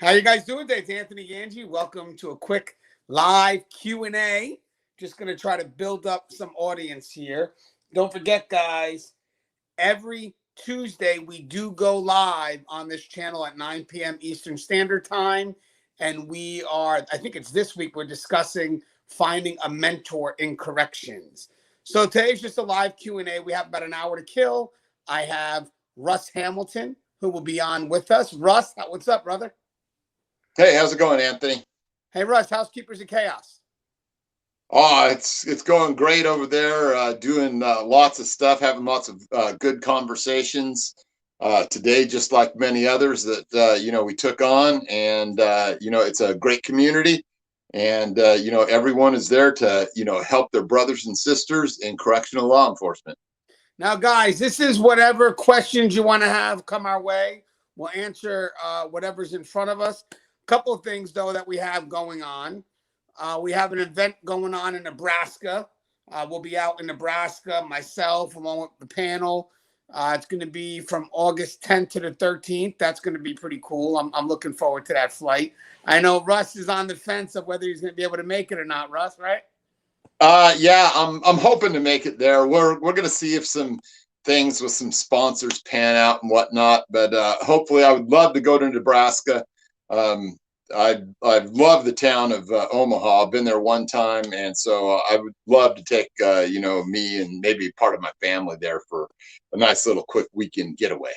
How you guys doing today? It's Anthony Gangi. Welcome to a quick live Q&A. Just going to try to build up some audience here. Don't forget, guys, every Tuesday we do go live on this channel at 9 p.m. Eastern Standard Time. And we are, I think it's this week, we're discussing finding a mentor in corrections. So today's just a live Q&A. We have about an hour to kill. I have Russ Hamilton, who will be on with us. Russ, what's up, brother? Hey, how's it going, Anthony? Hey, Russ, Housekeepers of Chaos. Oh, it's going great over there. Doing lots of stuff, having lots of good conversations today, just like many others that we took on, and it's a great community, and everyone is there to help their brothers and sisters in correctional law enforcement. Now, guys, this is whatever questions you want to have come our way. We'll answer whatever's in front of us. Couple of things, though, that we have going on. We have an event going on in Nebraska. We'll be out in Nebraska, myself, along with the panel. It's going to be from August 10th to the 13th. That's going to be pretty cool. I'm looking forward to that flight. I know Russ is on the fence of whether he's going to be able to make it or not, Russ, right? Yeah, I'm hoping to make it there. We're going to see if some things with some sponsors pan out and whatnot, but hopefully I would love to go to Nebraska. I love the town of Omaha. I've been there one time, and so I would love to take me and maybe part of my family there for a nice little quick weekend getaway.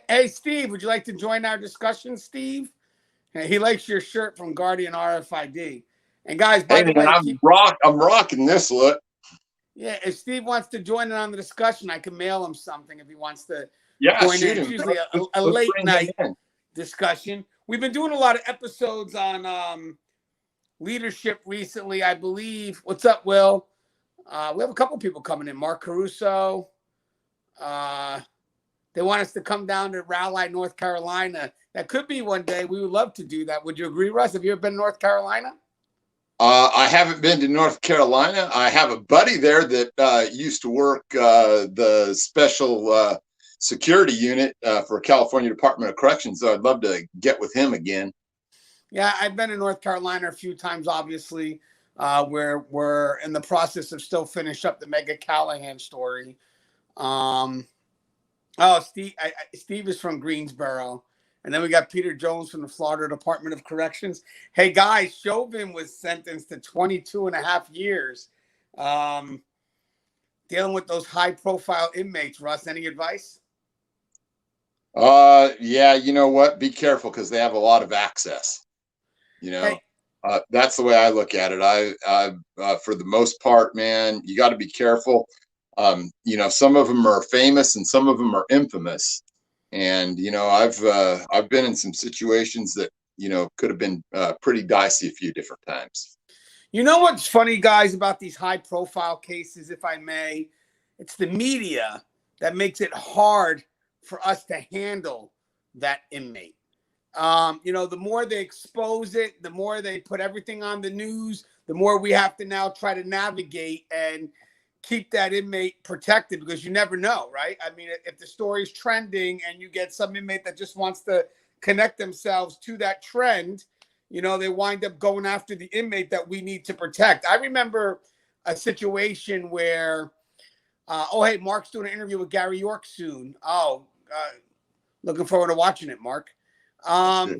Hey, Steve, would you like to join our discussion, Steve? He likes your shirt from Guardian RFID. And guys, by the way, I'm rocking this look. Yeah, if Steve wants to join in on the discussion, I can mail him something if he wants to join in. It's usually a late night discussion. We've been doing a lot of episodes on leadership recently, I believe. What's up, Will? We have a couple people coming in. Mark Caruso. They want us to come down to Raleigh, North Carolina. That could be one day. We would love to do that. Would you agree, Russ? Have you ever been to North Carolina? I haven't been to North Carolina. I have a buddy there that used to work the special security unit for California Department of Corrections. So I'd love to get with him again. Yeah, I've been in North Carolina a few times, obviously. We're in the process of still finish up the Mega Callahan story. Steve is from Greensboro. And then we got Peter Jones from the Florida Department of Corrections. Hey, guys, Chauvin was sentenced to 22 and a half years dealing with those high-profile inmates. Russ, any advice? Yeah, you know what? Be careful because they have a lot of access. That's the way I look at it. I for the most part, man, you got to be careful. Some of them are famous and some of them are infamous. And, I've been in some situations that, could have been pretty dicey a few different times. You know what's funny, guys, about these high profile cases, if I may? It's the media that makes it hard for us to handle that inmate. The more they expose it, the more they put everything on the news, the more we have to now try to navigate and keep that inmate protected, because you never know, right? I mean, if the story's trending and you get some inmate that just wants to connect themselves to that trend, they wind up going after the inmate that we need to protect. I remember a situation where, hey, Mark's doing an interview with Gary York soon. Looking forward to watching it, Mark. I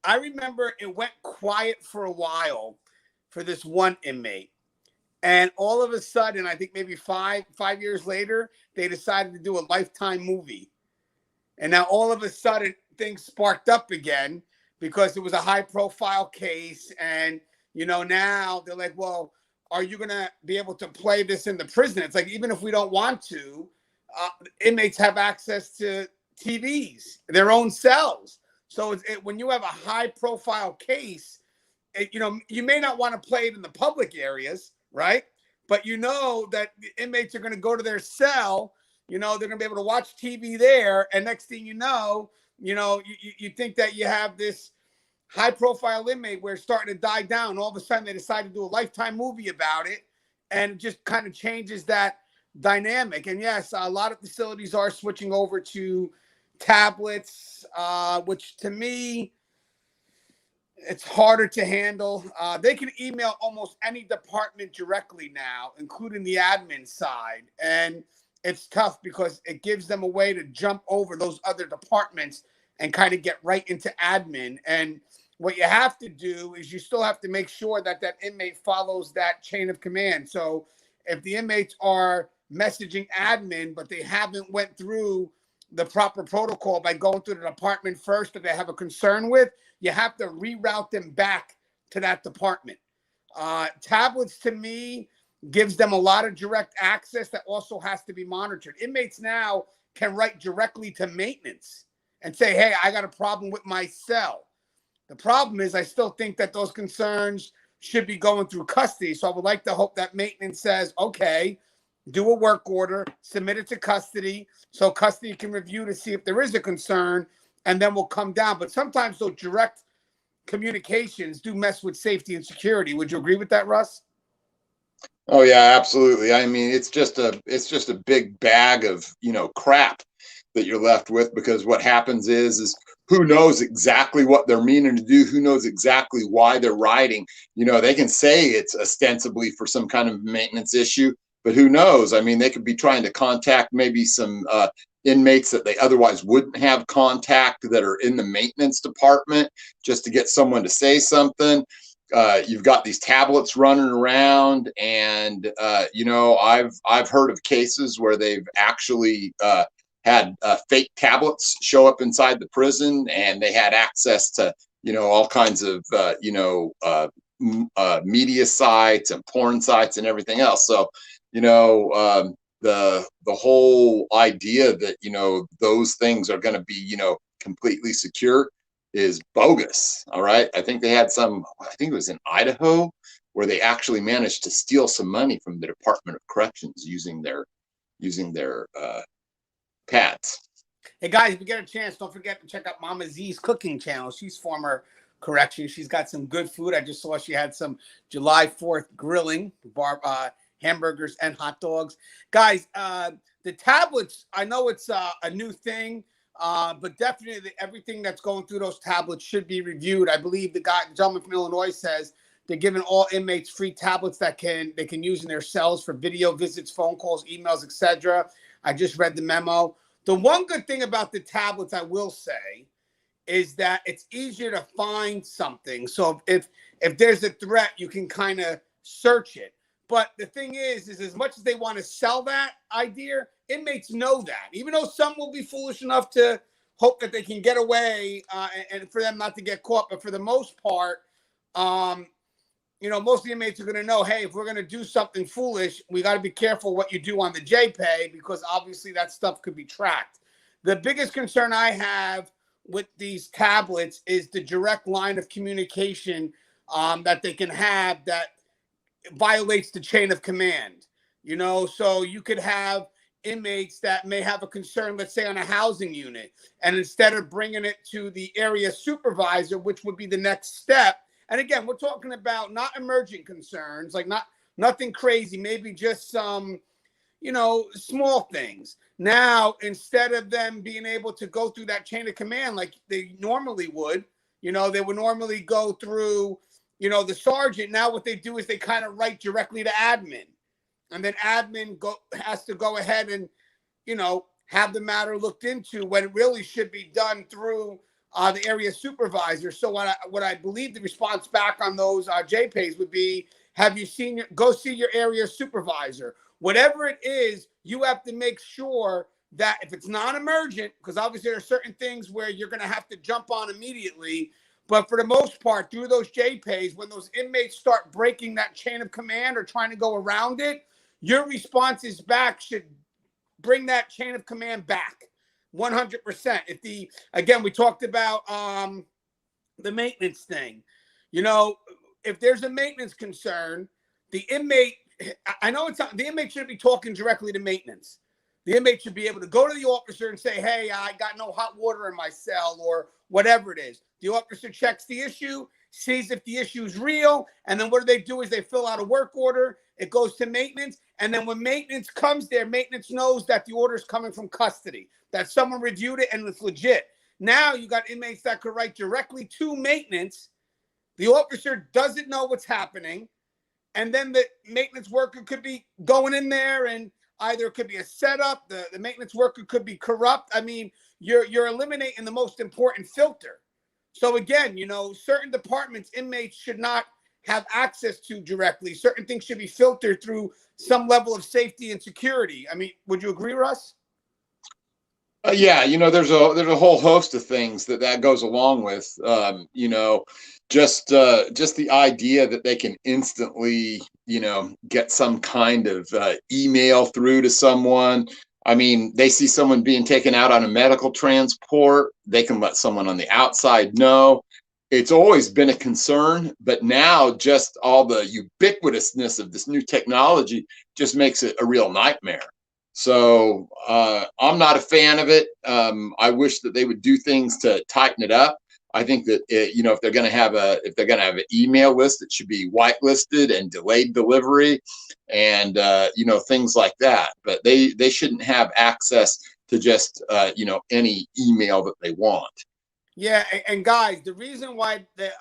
remember it went quiet for a while for this one inmate. And all of a sudden, I think maybe five years later, they decided to do a Lifetime movie. And now all of a sudden, things sparked up again because it was a high-profile case. And, now they're like, well, are you going to be able to play this in the prison? It's like, even if we don't want to, inmates have access to TVs, their own cells. So when you have a high-profile case, you may not want to play it in the public areas, right? But that the inmates are going to go to their cell, they're going to be able to watch TV there. And next thing you think that you have this high profile inmate where it's starting to die down. All of a sudden they decide to do a Lifetime movie about it. And it just kind of changes that dynamic. And yes, a lot of facilities are switching over to tablets, which to me, it's harder to handle. They can email almost any department directly now, including the admin side. And it's tough because it gives them a way to jump over those other departments and kind of get right into admin. And what you have to do is you still have to make sure that that inmate follows that chain of command. So if the inmates are messaging admin, but they haven't went through the proper protocol by going through the department first that they have a concern with, you have to reroute them back to that department. Tablets, to me, gives them a lot of direct access that also has to be monitored. Inmates now can write directly to maintenance and say, hey, I got a problem with my cell. The problem is I still think that those concerns should be going through custody. So I would like to hope that maintenance says, okay, do a work order, submit it to custody so custody can review to see if there is a concern, and then we'll come down. But sometimes those direct communications do mess with safety and security. Would you agree with that, Russ? Oh yeah, absolutely. I mean, it's just a big bag of, crap that you're left with, because what happens is who knows exactly what they're meaning to do, who knows exactly why they're writing. They can say it's ostensibly for some kind of maintenance issue, but who knows? I mean, they could be trying to contact maybe some inmates that they otherwise wouldn't have contact that are in the maintenance department just to get someone to say something. You've got these tablets running around, and I've heard of cases where they've actually had fake tablets show up inside the prison, and they had access to all kinds of media sites and porn sites and everything else. So the whole idea that those things are going to be completely secure is bogus. All right, I think it was in Idaho, where they actually managed to steal some money from the Department of Corrections using their pads. Hey guys, if you get a chance, don't forget to check out Mama Z's cooking channel. She's former correction. She's got some good food. I just saw she had some July 4th grilling, hamburgers and hot dogs. Guys, the tablets, I know it's a new thing, but definitely everything that's going through those tablets should be reviewed. I believe the gentleman from Illinois says they're giving all inmates free tablets that they can use in their cells for video visits, phone calls, emails, etc. I just read the memo. The one good thing about the tablets, I will say, is that it's easier to find something. So if there's a threat, you can kind of search it. But the thing is as much as they want to sell that idea, inmates know that. Even though some will be foolish enough to hope that they can get away and for them not to get caught. But for the most part, most of the inmates are going to know, hey, if we're going to do something foolish, we got to be careful what you do on the JPay, because obviously that stuff could be tracked. The biggest concern I have with these tablets is the direct line of communication that they can have that violates the chain of command. So you could have inmates that may have a concern, let's say on a housing unit, and instead of bringing it to the area supervisor, which would be the next step. And again, we're talking about not emergent concerns, like nothing crazy, maybe just some, small things. Now, instead of them being able to go through that chain of command like they normally would, they would normally go through, the sergeant. Now what they do is they kind of write directly to admin. And then admin has to go ahead and, have the matter looked into, when it really should be done through the area supervisor. So what I believe the response back on those JPays would be, have you go see your area supervisor. Whatever it is, you have to make sure that if it's non-emergent, because obviously there are certain things where you're going to have to jump on immediately. But for the most part, through those JPays, when those inmates start breaking that chain of command or trying to go around it, your responses back should bring that chain of command back 100%. Again, we talked about the maintenance thing. If there's a maintenance concern, the inmate shouldn't be talking directly to maintenance. The inmate should be able to go to the officer and say, hey, I got no hot water in my cell, or whatever it is. The officer checks the issue. sees if the issue is real, and then what do is they fill out a work order. It goes to maintenance, and then when maintenance comes there, maintenance knows that the order is coming from custody, that someone reviewed it and it's legit. Now you got inmates that could write directly to maintenance. The officer doesn't know what's happening, and then the maintenance worker could be going in there, and either it could be a setup, the maintenance worker could be corrupt. I mean, you're eliminating the most important filter. So again, certain departments, inmates should not have access to directly. Certain things should be filtered through some level of safety and security. I mean, would you agree, Russ? Yeah, there's a whole host of things that goes along with, just the idea that they can instantly, get some kind of email through to someone. I mean, they see someone being taken out on a medical transport, they can let someone on the outside know. It's always been a concern, but now just all the ubiquitousness of this new technology just makes it a real nightmare. So I'm not a fan of it. I wish that they would do things to tighten it up. I think that if they're going to have an email list, it should be whitelisted and delayed delivery, and things like that. But they shouldn't have access to just any email that they want. Yeah, and guys, the reason why the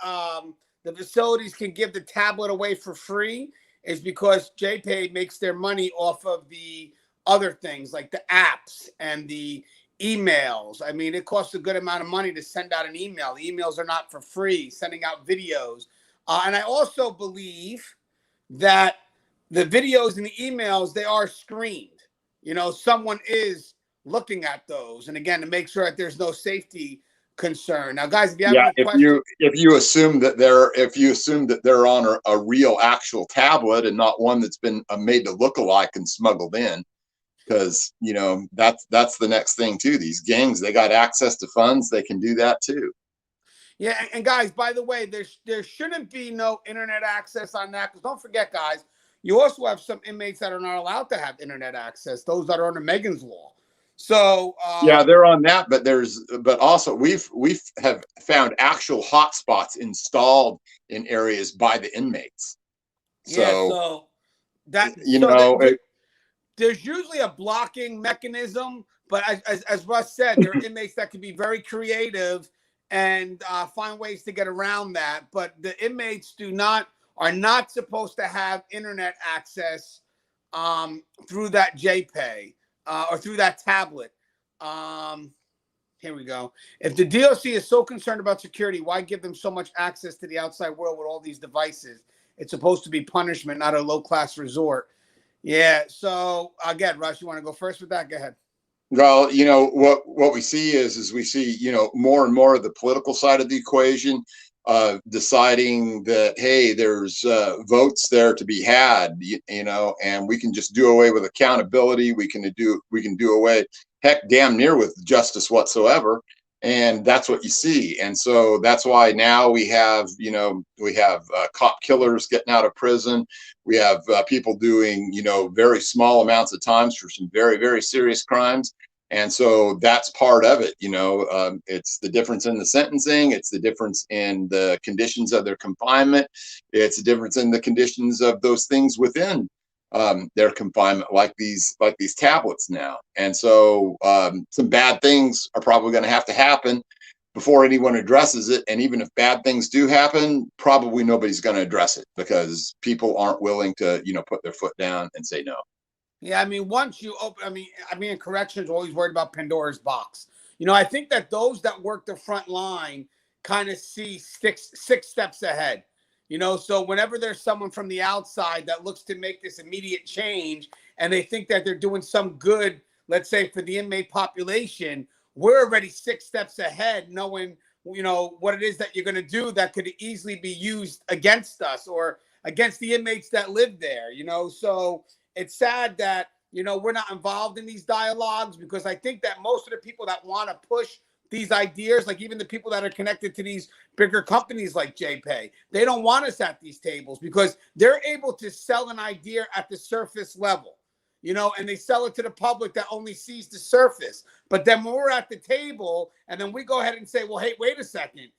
facilities can give the tablet away for free is because JPay makes their money off of the other things like the apps and the emails. I mean, it costs a good amount of money to send out an email. The emails are not for free, sending out videos. And I also believe that the videos and the emails, they are screened. Someone is looking at those. And again, to make sure that there's no safety concern. Now, guys, if you have any questions, if you assume that they're on a real actual tablet and not one that's been made to look alike and smuggled in, because that's the next thing too. These gangs, they got access to funds, they can do that too. Yeah, and guys, by the way, there shouldn't be no internet access on that, because don't forget, guys, you also have some inmates that are not allowed to have internet access, those that are under Megan's Law. So yeah, they're on that, but also we've have found actual hotspots installed in areas by the inmates. So that there's usually a blocking mechanism, but as Russ said, there are inmates that can be very creative and find ways to get around that. But the inmates are not supposed to have internet access through that JPay or through that tablet. Here we go. If the DOC is so concerned about security, why give them so much access to the outside world with all these devices? It's supposed to be punishment, not a low-class resort. Yeah. So again, Russ, you want to go first with that? Go ahead. Well, what we see is we see, more and more of the political side of the equation, deciding that, hey, there's votes there to be had, and we can just do away with accountability. We can do away, heck, damn near with justice whatsoever. And that's what you see. And so that's why now we have cop killers getting out of prison. We have people doing, very small amounts of times for some very, very serious crimes. And so that's part of it. It's the difference in the sentencing. It's the difference in the conditions of their confinement. It's the difference in the conditions of those things within their confinement, like these tablets now. And so some bad things are probably going to have to happen before anyone addresses it. And even if bad things do happen, probably nobody's going to address it because people aren't willing to, put their foot down and say no. Yeah, I mean, once you open, I mean, corrections are always worried about Pandora's box. I think that those that work the front line kind of see six steps ahead. So whenever there's someone from the outside that looks to make this immediate change and they think that they're doing some good, let's say for the inmate population, we're already 6 steps ahead, knowing, what it is that you're going to do that could easily be used against us or against the inmates that live there, So it's sad that, we're not involved in these dialogues, because I think that most of the people that want to push these ideas, like even the people that are connected to these bigger companies like JPay, they don't want us at these tables because they're able to sell an idea at the surface level, and they sell it to the public that only sees the surface. But then when we're at the table and then we go ahead and say, well, hey, wait a second,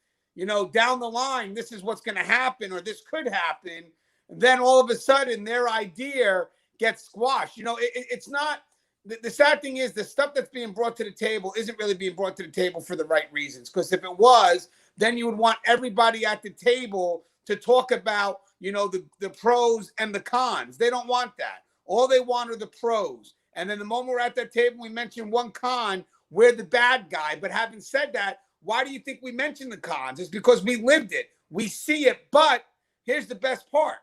down the line, this is what's going to happen, or this could happen. And then all of a sudden their idea gets squashed. It's not, the sad thing is the stuff that's being brought to the table isn't really being brought to the table for the right reasons. Because if it was, then you would want everybody at the table to talk about, the pros and the cons. They don't want that. All they want are the pros. And then the moment we're at that table, we mention one con, we're the bad guy. But having said that, why do you think we mention the cons? It's because we lived it. We see it. But here's the best part.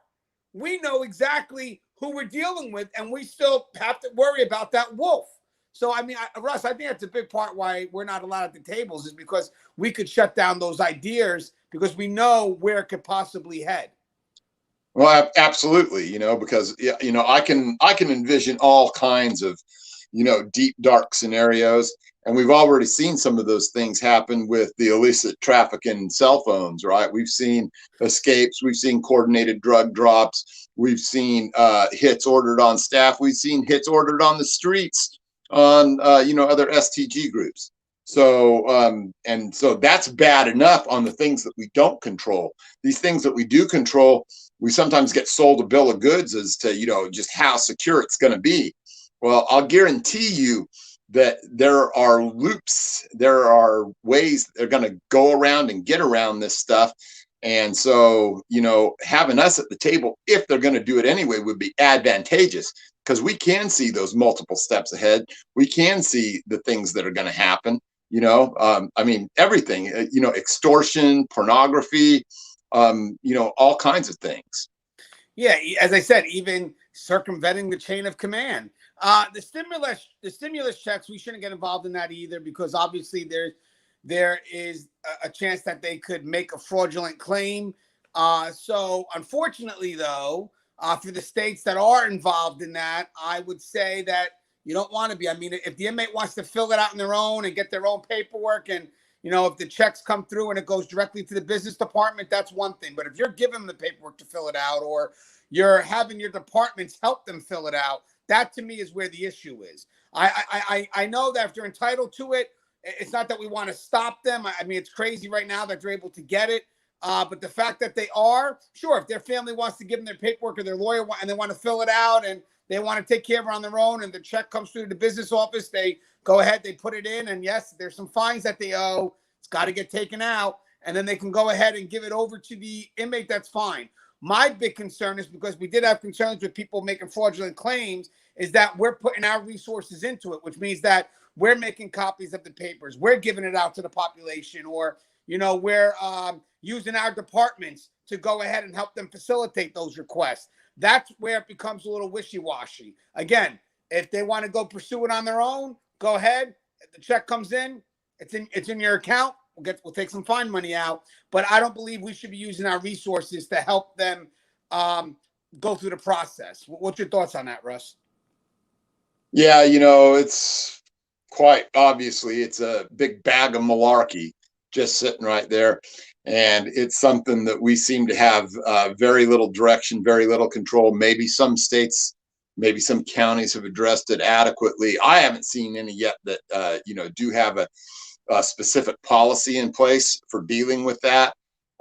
We know exactly who we're dealing with, and we still have to worry about that wolf. So, Russ, I think that's a big part why we're not allowed at the tables, is because we could shut down those ideas because we know where it could possibly head. Well, absolutely, because I can envision all kinds of, deep, dark scenarios. And we've already seen some of those things happen with the illicit traffic in cell phones, right? We've seen escapes. We've seen coordinated drug drops. We've seen hits ordered on staff. We've seen hits ordered on the streets on, other STG groups. So, and so that's bad enough on the things that we don't control. These things that we do control, we sometimes get sold a bill of goods as to, just how secure it's going to be. Well, I'll guarantee you that there are loops, there are ways they're going to go around and get around this stuff. And so, having us at the table, if they're going to do it anyway, would be advantageous, because we can see those multiple steps ahead. We can see the things that are going to happen, everything, extortion, pornography, all kinds of things. Yeah, as I said, even circumventing the chain of command. The stimulus checks, we shouldn't get involved in that either, because obviously there is a chance that they could make a fraudulent claim. So unfortunately, though, for the states that are involved in that, I would say that you don't want to be. If the inmate wants to fill it out on their own and get their own paperwork, and if the checks come through and it goes directly to the business department, that's one thing. But if you're giving them the paperwork to fill it out, or you're having your departments help them fill it out, that to me is where the issue is. I know that if they're entitled to it, it's not that we want to stop them. It's crazy right now that they're able to get it. But the fact that they are, sure, if their family wants to give them their paperwork, or their lawyer and they want to fill it out and they want to take care of it on their own, and the check comes through the business office, they go ahead, they put it in, and yes, there's some fines that they owe. It's got to get taken out, and then they can go ahead and give it over to the inmate. That's fine. My big concern is, because we did have concerns with people making fraudulent claims, is that we're putting our resources into it, which means that we're making copies of the papers, we're giving it out to the population, or we're using our departments to go ahead and help them facilitate those requests. That's where it becomes a little wishy-washy. Again, if they want to go pursue it on their own, go ahead. If the check comes in, it's in your account. We'll take some fine money out, but I don't believe we should be using our resources to help them go through the process. What's your thoughts on that, Russ? Yeah, it's quite obviously it's a big bag of malarkey just sitting right there, and it's something that we seem to have very little direction, very little control. Maybe some states, maybe some counties have addressed it adequately. I haven't seen any yet that do have a specific policy in place for dealing with that.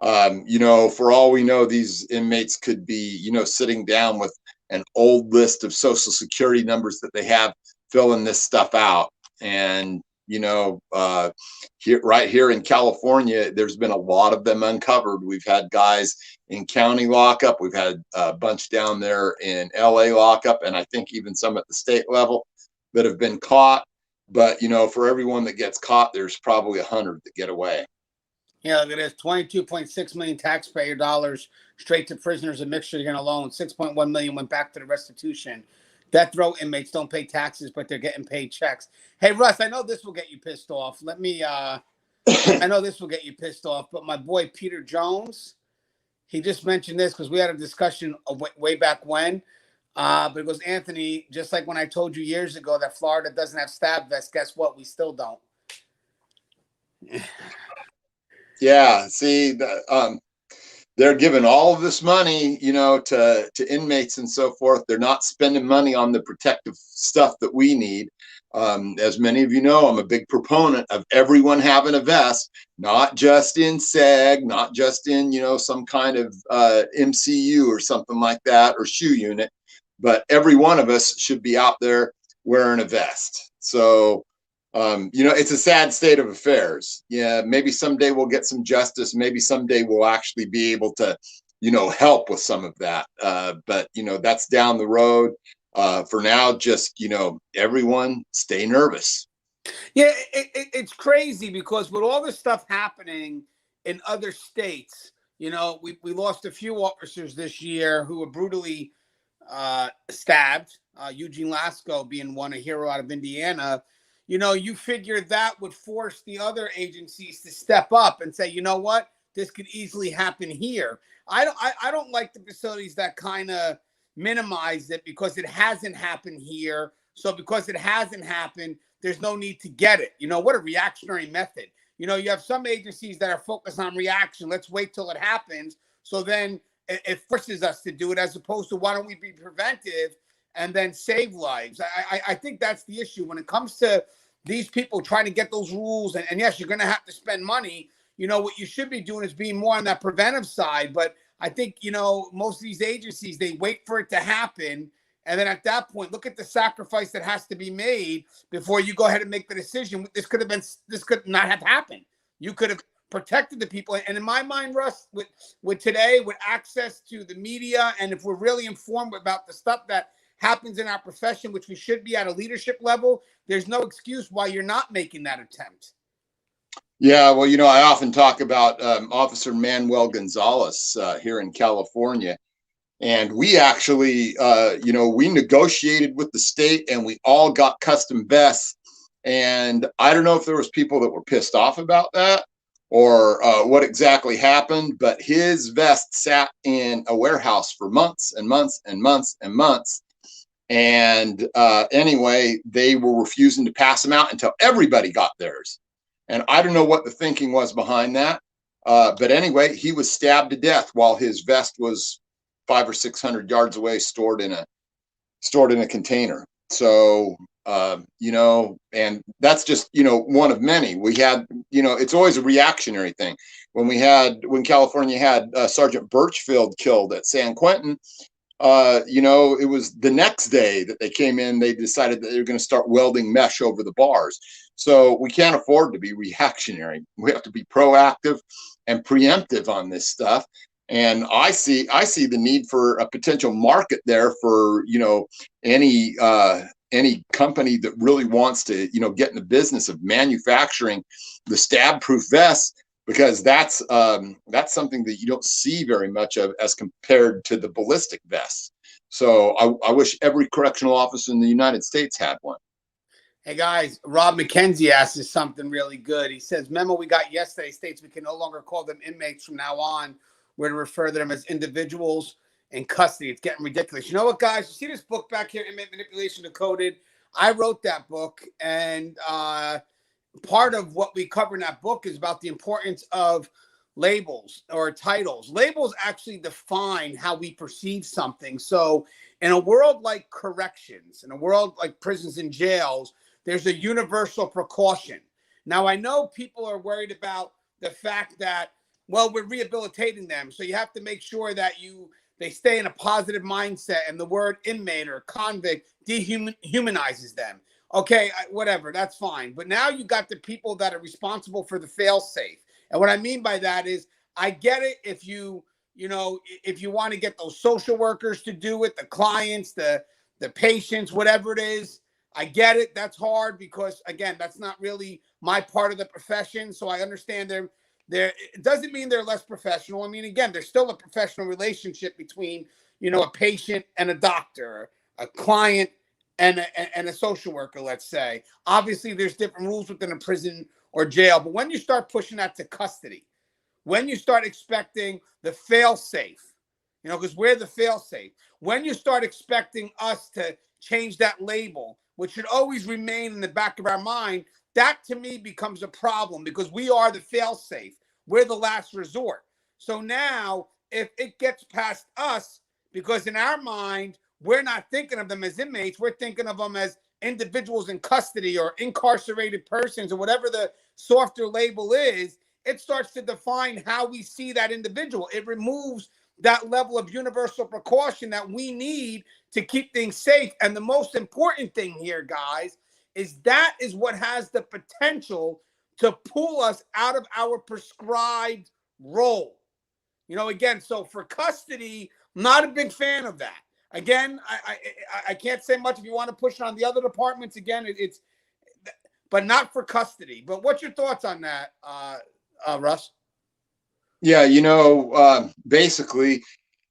For all we know, these inmates could be, sitting down with an old list of social security numbers that they have filling this stuff out. And, right here in California, there's been a lot of them uncovered. We've had guys in county lockup. We've had a bunch down there in LA lockup, and I think even some at the state level that have been caught. But, for everyone that gets caught, there's probably 100 that get away. Yeah, look at this. $22.6 million taxpayer dollars straight to prisoners in Michigan alone. $6.1 million went back to the restitution. Death row inmates don't pay taxes, but they're getting paid checks. Hey, Russ, I know this will get you pissed off. I know this will get you pissed off, but my boy Peter Jones, he just mentioned this because we had a discussion way back when. But it goes, Anthony, just like when I told you years ago that Florida doesn't have stab vests, guess what? We still don't. Yeah, see, they're giving all of this money, to inmates and so forth. They're not spending money on the protective stuff that we need. As many of you know, I'm a big proponent of everyone having a vest, not just in SEG, not just in, some kind of MCU or something like that, or shoe unit, but every one of us should be out there wearing a vest. So, it's a sad state of affairs. Yeah, maybe someday we'll get some justice. Maybe someday we'll actually be able to, help with some of that. But, that's down the road. For now, just, everyone stay nervous. Yeah, it's crazy because with all this stuff happening in other states, we lost a few officers this year who were brutally stabbed. Eugene Lasco being one, a hero out of Indiana. You figure that would force the other agencies to step up and say, you know what, this could easily happen here. I don't like the facilities that kind of minimize it because it hasn't happened here. So because it hasn't happened, there's no need to get it. What a reactionary method. You have some agencies that are focused on reaction. Let's wait till it happens. So then it forces us to do it, as opposed to why don't we be preventive and then save lives. I think that's the issue when it comes to these people trying to get those rules. And yes, you're going to have to spend money. What you should be doing is being more on that preventive side. But I think, most of these agencies, they wait for it to happen. And then at that point, look at the sacrifice that has to be made before you go ahead and make the decision. This could not have happened. You could have protected the people. And in my mind, Russ, with today, with access to the media, and if we're really informed about the stuff that happens in our profession, which we should be at a leadership level, there's no excuse why you're not making that attempt. Yeah, well, I often talk about Officer Manuel Gonzalez here in California. And we actually, we negotiated with the state and we all got custom vests. And I don't know if there was people that were pissed off about that or what exactly happened, but his vest sat in a warehouse for months and months and months and months. And anyway, they were refusing to pass them out until everybody got theirs. And I don't know what the thinking was behind that. But anyway, he was stabbed to death while his vest was 500 or 600 yards away, stored in a container. So, and that's just, one of many. We had, it's always a reactionary thing. When California had Sergeant Birchfield killed at San Quentin, it was the next day that they came in, they decided that they were going to start welding mesh over the bars. So we can't afford to be reactionary. We have to be proactive and preemptive on this stuff. And I see the need for a potential market there for, any company that really wants to, get in the business of manufacturing the stab-proof vests, because that's something that you don't see very much of as compared to the ballistic vests. So I wish every correctional officer in the United States had one. Hey guys, Rob McKenzie asked us something really good. He says, memo we got yesterday states we can no longer call them inmates from now on. We're to refer to them as individuals in custody. It's getting ridiculous. You know what, guys? You see this book back here, Inmate Manipulation Decoded? I wrote that book, and part of what we cover in that book is about the importance of labels or titles. Labels actually define how we perceive something. So in a world like corrections, in a world like prisons and jails, there's a universal precaution. Now, I know people are worried about the fact that, well, we're rehabilitating them. So you have to make sure that they stay in a positive mindset, and the word inmate or convict dehumanizes them. Okay, whatever, that's fine. But now you got the people that are responsible for the fail-safe. And what I mean by that is, I get it if you want to get those social workers to do it, the clients, the patients, whatever it is. I get it. That's hard because, again, that's not really my part of the profession. So I understand it doesn't mean they're less professional. I mean, again, there's still a professional relationship between, a patient and a doctor, a client and a social worker, let's say. Obviously, there's different rules within a prison or jail. But when you start pushing that to custody, when you start expecting the fail-safe, because we're the fail-safe, when you start expecting us to change that label, which should always remain in the back of our mind, that to me becomes a problem because we are the fail-safe. We're the last resort. So now, if it gets past us, because in our mind, we're not thinking of them as inmates, we're thinking of them as individuals in custody or incarcerated persons or whatever the softer label is, it starts to define how we see that individual. It removes that level of universal precaution that we need to keep things safe. And the most important thing here, guys, is that is what has the potential to pull us out of our prescribed role. You know, again, so for custody, not a big fan of that. Again, I can't say much. If you want to push it on the other departments, again, it's, but not for custody. But what's your thoughts on that, Russ? Yeah, basically,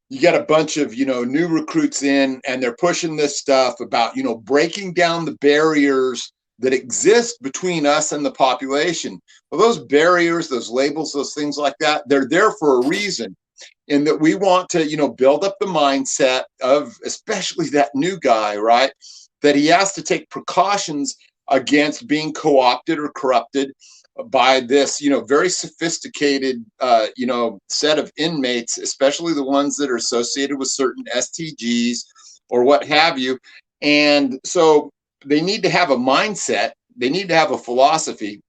you get a bunch of, new recruits in, and they're pushing this stuff about, breaking down the barriers that exist between us and the population. Well, those barriers, those labels, those things like that, they're there for a reason. In that we want to, build up the mindset of especially that new guy, right? That he has to take precautions against being co-opted or corrupted by this, very sophisticated, set of inmates, especially the ones that are associated with certain STGs or what have you. And so they need to have a mindset. They need to have a philosophy.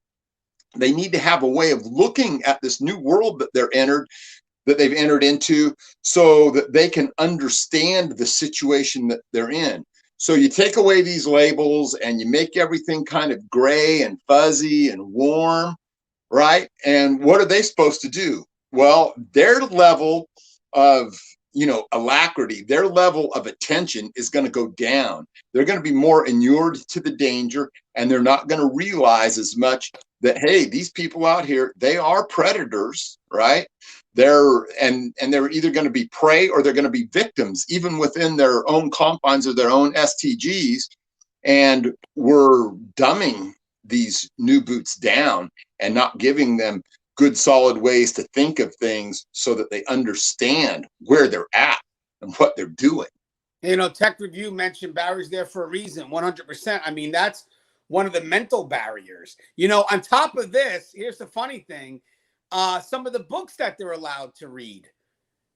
They need to have a way of looking at this new world that they've entered into, so that they can understand the situation that they're in. So you take away these labels and you make everything kind of gray and fuzzy and warm, right? And what are they supposed to do? Well, their level of, alacrity, their level of attention is going to go down. They're going to be more inured to the danger, and they're not going to realize as much that, hey, these people out here, they are predators, right? They're either going to be prey or they're going to be victims, even within their own confines of their own STGs. And we're dumbing these new boots down and not giving them good, solid ways to think of things so that they understand where they're at and what they're doing. Tech Review mentioned barriers there for a reason, 100%. I mean, that's one of the mental barriers. On top of this, here's the funny thing. Some of the books that they're allowed to read,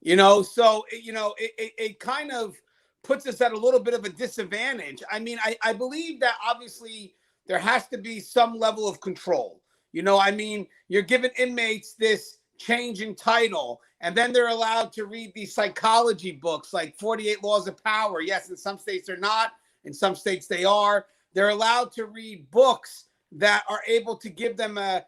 so, it kind of puts us at a little bit of a disadvantage. I mean, I believe that obviously there has to be some level of control. You're giving inmates this changing title, and then they're allowed to read these psychology books like 48 Laws of Power. Yes, in some states they're not. In some states they are. They're allowed to read books that are able to give them a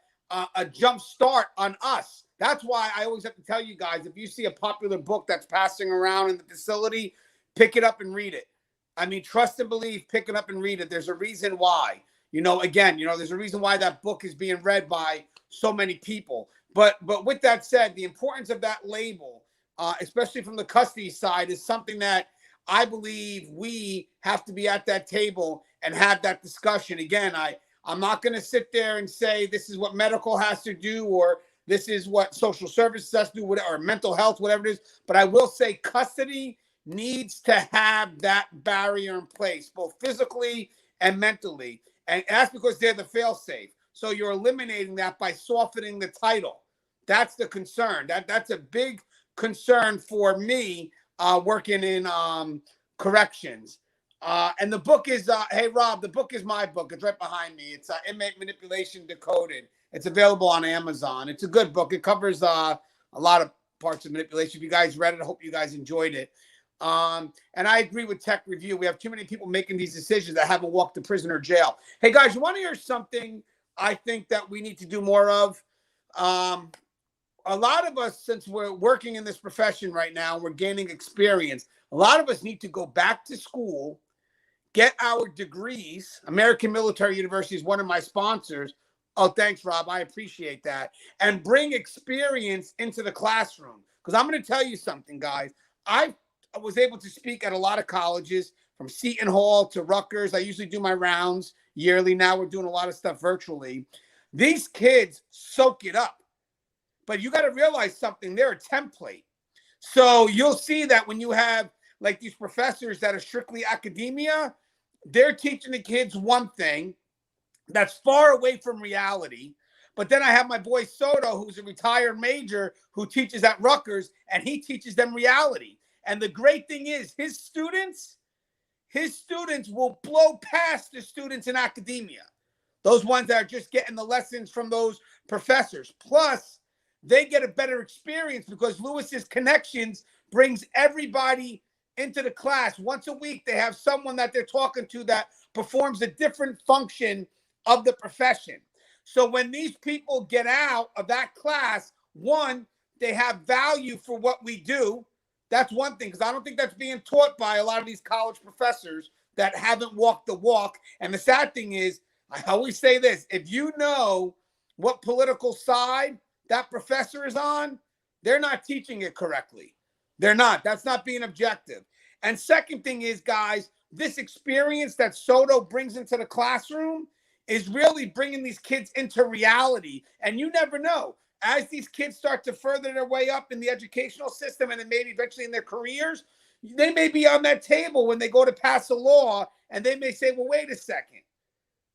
jump start on us. That's why I always have to tell you guys, if you see a popular book that's passing around in the facility, pick it up and read it. I mean, trust and believe, pick it up and read it. There's a reason why. There's a reason why that book is being read by so many people. But with that said, the importance of that label, especially from the custody side, is something that I believe we have to be at that table and have that discussion. Again, I'm not going to sit there and say this is what medical has to do or this is what social services has to do, or mental health, whatever it is. But I will say custody needs to have that barrier in place, both physically and mentally. And that's because they're the fail-safe. So you're eliminating that by softening the title. That's the concern. That's a big concern for me working in corrections. And the book is, hey, Rob, the book is my book. It's right behind me. It's Inmate Manipulation Decoded. It's available on Amazon. It's a good book. It covers a lot of parts of manipulation. If you guys read it, I hope you guys enjoyed it. And I agree with Tech Review. We have too many people making these decisions that haven't walked to prison or jail. Hey, guys, you want to hear something I think that we need to do more of? A lot of us, since we're working in this profession right now, we're gaining experience. A lot of us need to go back to school, get our degrees. American Military University is one of my sponsors. Oh, thanks, Rob. I appreciate that. And bring experience into the classroom. Because I'm going to tell you something, guys. I was able to speak at a lot of colleges, from Seton Hall to Rutgers. I usually do my rounds yearly. Now we're doing a lot of stuff virtually. These kids soak it up. But you got to realize something. They're a template. So you'll see that when you have like these professors that are strictly academia, they're teaching the kids one thing that's far away from reality. But then I have my boy Soto, who's a retired major, who teaches at Rutgers, and he teaches them reality. And the great thing is his students, his students will blow past the students in academia. Those ones that are just getting the lessons from those professors. Plus, they get a better experience because Lewis's connections brings everybody into the class. Once a week, they have someone that they're talking to that performs a different function of the profession. So when these people get out of that class, one, they have value for what we do. That's one thing, because I don't think that's being taught by a lot of these college professors that haven't walked the walk. And the sad thing is, I always say this, if you know what political side that professor is on, they're not teaching it correctly. They're not. That's not being objective. And second thing is, guys, this experience that Soto brings into the classroom is really bringing these kids into reality. And you never know. As these kids start to further their way up in the educational system and then maybe eventually in their careers, they may be on that table when they go to pass a law, and they may say, well, wait a second.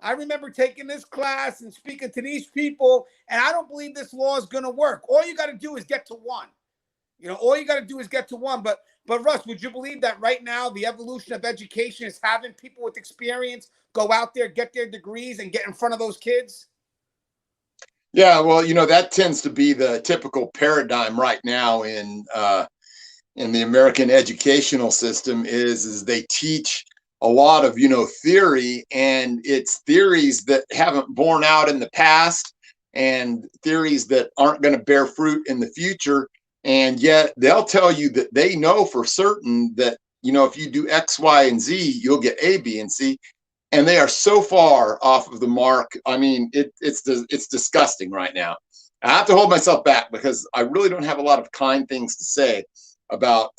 I remember taking this class and speaking to these people, and I don't believe this law is going to work. All you got to do is get to one. All you got to do is get to one. But Russ, would you believe that right now the evolution of education is having people with experience go out there, get their degrees, and get in front of those kids? Yeah, well, that tends to be the typical paradigm right now in the American educational system is they teach a lot of, theory, and it's theories that haven't borne out in the past and theories that aren't going to bear fruit in the future. And yet they'll tell you that they know for certain that, if you do X, Y, and Z, you'll get A, B, and C. And they are so far off of the mark. I mean, it's disgusting right now. I have to hold myself back because I really don't have a lot of kind things to say about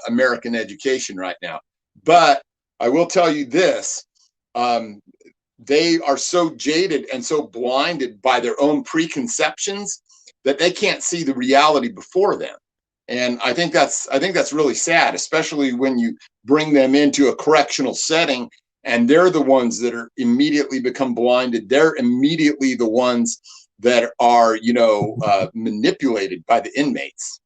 American education right now. But I will tell you this. They are so jaded and so blinded by their own preconceptions that they can't see the reality before them. And I think that's really sad, especially when you bring them into a correctional setting and they're the ones that are immediately become blinded. They're immediately the ones that are, manipulated by the inmates.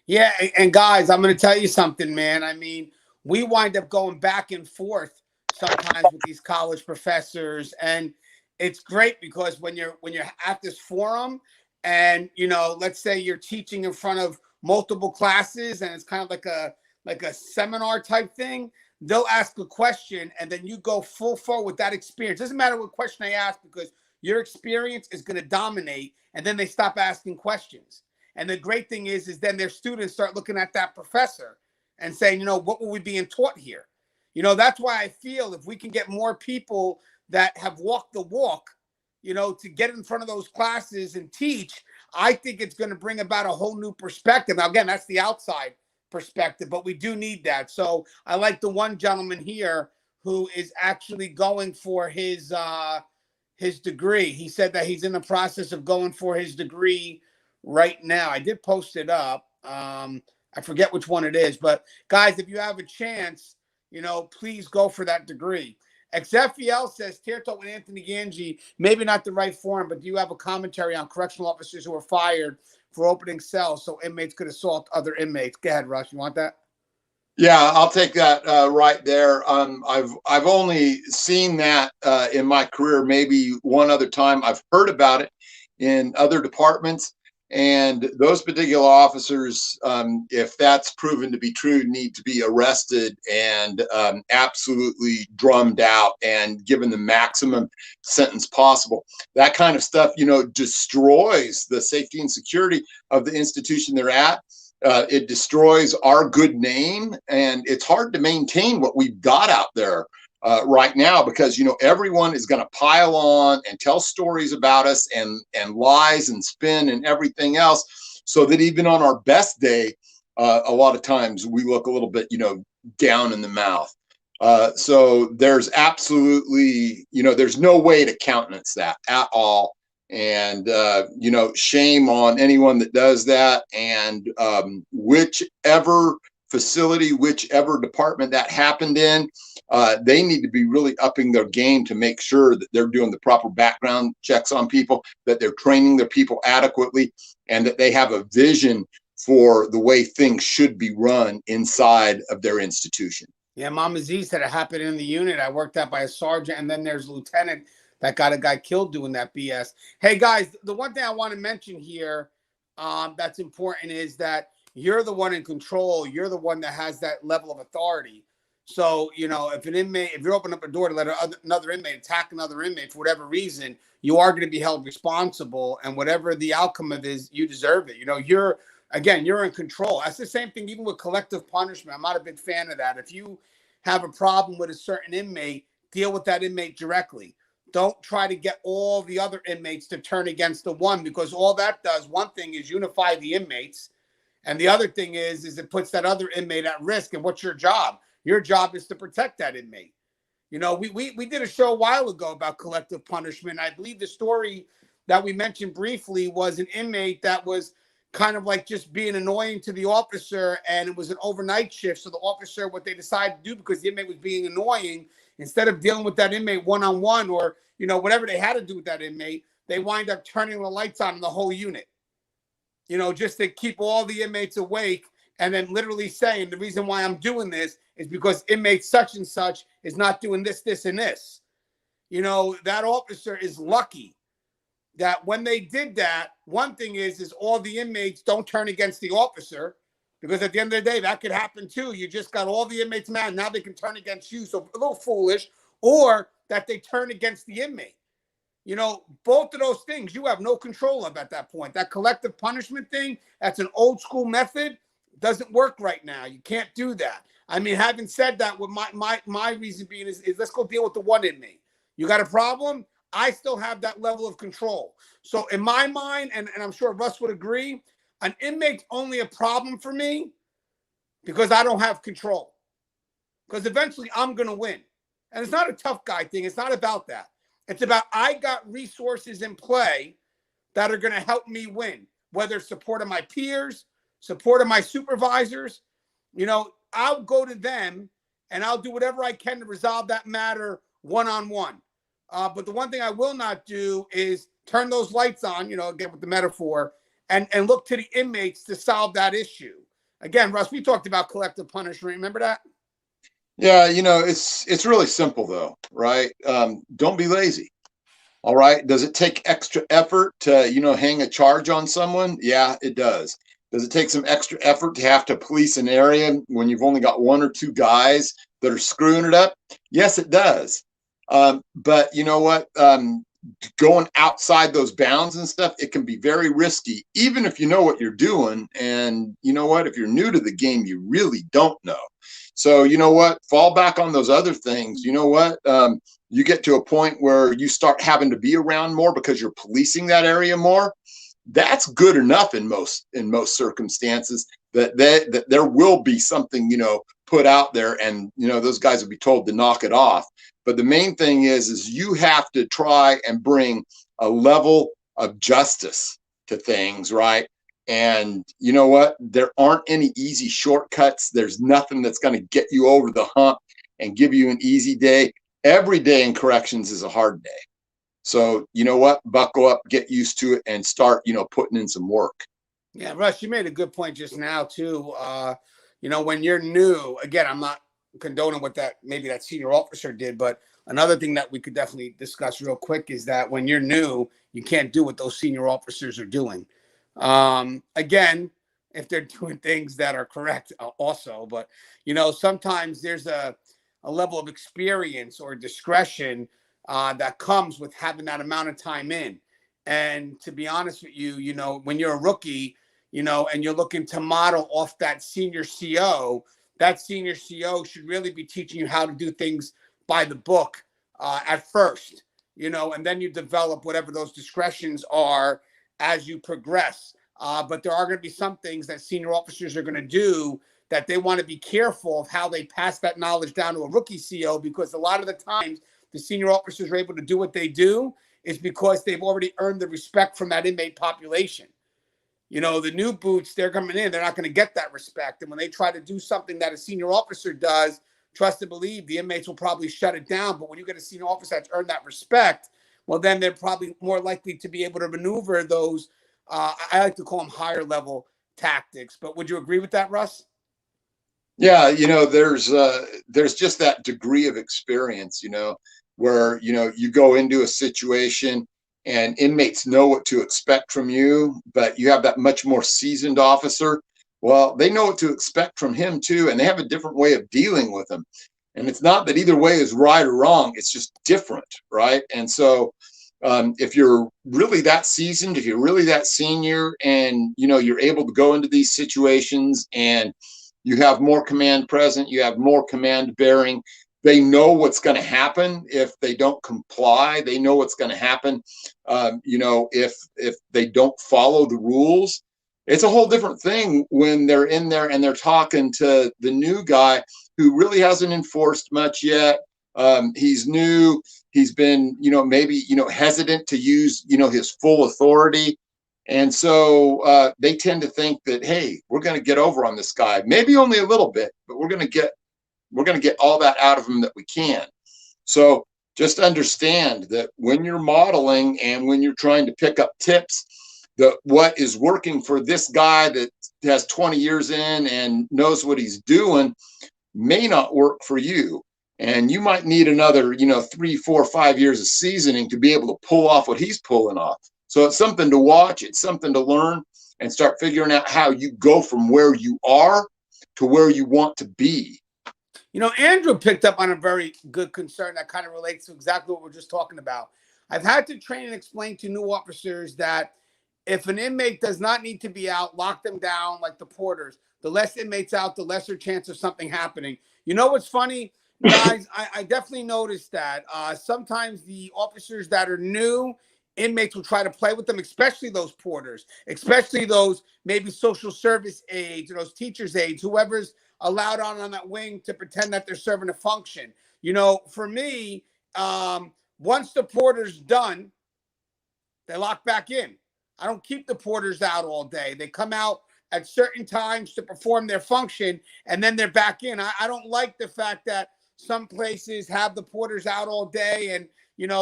Yeah, and guys, I'm going to tell you something, man. I mean, we wind up going back and forth sometimes with these college professors, and it's great because when you're at this forum, and let's say you're teaching in front of multiple classes, and it's kind of like a seminar type thing. They'll ask a question, and then you go full forward with that experience. Doesn't matter what question they ask because your experience is going to dominate, and then they stop asking questions. And the great thing is then their students start looking at that professor and saying, what were we being taught here? That's why I feel if we can get more people that have walked the walk, to get in front of those classes and teach, I think it's going to bring about a whole new perspective. Now, again, that's the outside perspective, but we do need that. So I like the one gentleman here who is actually going for his degree. He said that he's in the process of going for his degree right now. I did post it up. I forget which one it is, but guys, if you have a chance, please go for that degree. XFEL says, Tirto and Anthony Gangi, maybe not the right forum, but do you have a commentary on correctional officers who are fired for opening cells so inmates could assault other inmates? Go ahead, Russ. You want that? Yeah, I'll take that right there. I've only seen that in my career maybe one other time. I've heard about it in other departments, and those particular officers, if that's proven to be true, need to be arrested and absolutely drummed out and given the maximum sentence possible. That kind of stuff, destroys the safety and security of the institution they're at. It destroys our good name, and it's hard to maintain what we've got out there right now because everyone is going to pile on and tell stories about us and lies and spin and everything else, so that even on our best day, a lot of times we look a little bit down in the mouth. So there's absolutely there's no way to countenance that at all. And shame on anyone that does that. And whichever facility, whichever department that happened in, they need to be really upping their game to make sure that they're doing the proper background checks on people, that they're training their people adequately, and that they have a vision for the way things should be run inside of their institution. Yeah, Mama Z said it happened in the unit. I worked out by a sergeant, and then there's a lieutenant that got a guy killed doing that BS. Hey guys, the one thing I want to mention here, that's important is that you're the one in control. You're the one that has that level of authority. So if an inmate, if you're opening up a door to let another inmate attack another inmate for whatever reason, you are going to be held responsible, and whatever the outcome of it is, you deserve it. You're in control. That's the same thing even with collective punishment. I'm not a big fan of that. If you have a problem with a certain inmate, deal with that inmate directly. Don't try to get all the other inmates to turn against the one, because all that does, one thing is unify the inmates, and the other thing is it puts that other inmate at risk. And what's your job? Your job is to protect that inmate. We did a show a while ago about collective punishment. I believe the story that we mentioned briefly was an inmate that was kind of like just being annoying to the officer, and it was an overnight shift. So the officer, what they decided to do, because the inmate was being annoying, instead of dealing with that inmate one-on-one, or whatever they had to do with that inmate, they wind up turning the lights on in the whole unit, just to keep all the inmates awake, and then literally saying the reason why I'm doing this is because inmate such and such is not doing this, this, and this. That officer is lucky that when they did that, one thing is all the inmates don't turn against the officer, because at the end of the day, that could happen too. You just got all the inmates mad. Now they can turn against you. So a little foolish. Or that they turn against the inmate. Both of those things you have no control of at that point. That collective punishment thing, that's an old school method. Doesn't work right now. You can't do that. I mean, having said that, what my reason being is let's go deal with the one inmate. You got a problem? I still have that level of control. So in my mind, and I'm sure Russ would agree, an inmate's only a problem for me because I don't have control. Because eventually I'm going to win. And it's not a tough guy thing. It's not about that. It's about I got resources in play that are going to help me win, whether it's support of my peers, support of my supervisors. I'll go to them and I'll do whatever I can to resolve that matter one-on-one. But the one thing I will not do is turn those lights on, again with the metaphor, and look to the inmates to solve that issue. Again, Russ, we talked about collective punishment. Remember that? Yeah, it's really simple though, right? Don't be lazy. All right. Does it take extra effort to, hang a charge on someone? Yeah, it does. Does it take some extra effort to have to police an area when you've only got one or two guys that are screwing it up? Yes, it does. But you know what? Going outside those bounds and stuff, it can be very risky, even if you know what you're doing. And you know what? If you're new to the game, you really don't know. So you know what? Fall back on those other things. You know what? You get to a point where you start having to be around more because you're policing that area more. That's good enough in most circumstances. That there will be something put out there, and those guys will be told to knock it off. But the main thing is you have to try and bring a level of justice to things, right? And you know what? There aren't any easy shortcuts. There's nothing that's going to get you over the hump and give you an easy day. Every day in corrections is a hard day. So you know what? Buckle up, get used to it, and start, putting in some work. Yeah, Russ, you made a good point just now too. When you're new, again, I'm not condoning what maybe that senior officer did, but another thing that we could definitely discuss real quick is that when you're new, you can't do what those senior officers are doing. Again, if they're doing things that are correct also, but sometimes there's a level of experience or discretion that comes with having that amount of time in. And to be honest with you, when you're a rookie, and you're looking to model off that senior CO, that senior CO should really be teaching you how to do things by the book at first, and then you develop whatever those discretions are as you progress. But there are going to be some things that senior officers are going to do that they want to be careful of how they pass that knowledge down to a rookie CO, because a lot of the times the senior officers are able to do what they do is because they've already earned the respect from that inmate population. The new boots, they're coming in, they're not going to get that respect. And when they try to do something that a senior officer does, trust and believe, the inmates will probably shut it down. But when you get a senior officer that's earned that respect, well, then they're probably more likely to be able to maneuver those, I like to call them higher level tactics. But would you agree with that, Russ? Yeah, there's just that degree of experience, where, you go into a situation and inmates know what to expect from you, but you have that much more seasoned officer. Well, they know what to expect from him too, and they have a different way of dealing with him. And it's not that either way is right or wrong, it's just different, right? And so if you're really that seasoned, if you're really that senior, and you're able to go into these situations and you have more command present, you have more command bearing, they know what's going to happen if they don't comply, they know what's going to happen if they don't follow the rules. It's a whole different thing when they're in there and they're talking to the new guy who really hasn't enforced much yet. He's new. He's been, maybe, hesitant to use, his full authority. And so they tend to think that, hey, we're going to get over on this guy, maybe only a little bit, but we're going to get all that out of him that we can. So just understand that when you're modeling and when you're trying to pick up tips, that what is working for this guy that has 20 years in and knows what he's doing may not work for you. And you might need another, 3, 4, 5 years of seasoning to be able to pull off what he's pulling off. So it's something to watch. It's something to learn and start figuring out how you go from where you are to where you want to be. Andrew picked up on a very good concern that kind of relates to exactly what we're just talking about. I've had to train and explain to new officers that if an inmate does not need to be out, lock them down like the porters. The less inmates out, the lesser chance of something happening. You know what's funny, guys? I definitely noticed that sometimes the officers that are new, inmates will try to play with them, especially those porters, especially those maybe social service aides or those teachers' aides, whoever's allowed on that wing to pretend that they're serving a function. For me, once the porter's done, they lock back in. I don't keep the porters out all day. They come out at certain times to perform their function, and then they're back in. I don't like the fact that some places have the porters out all day and,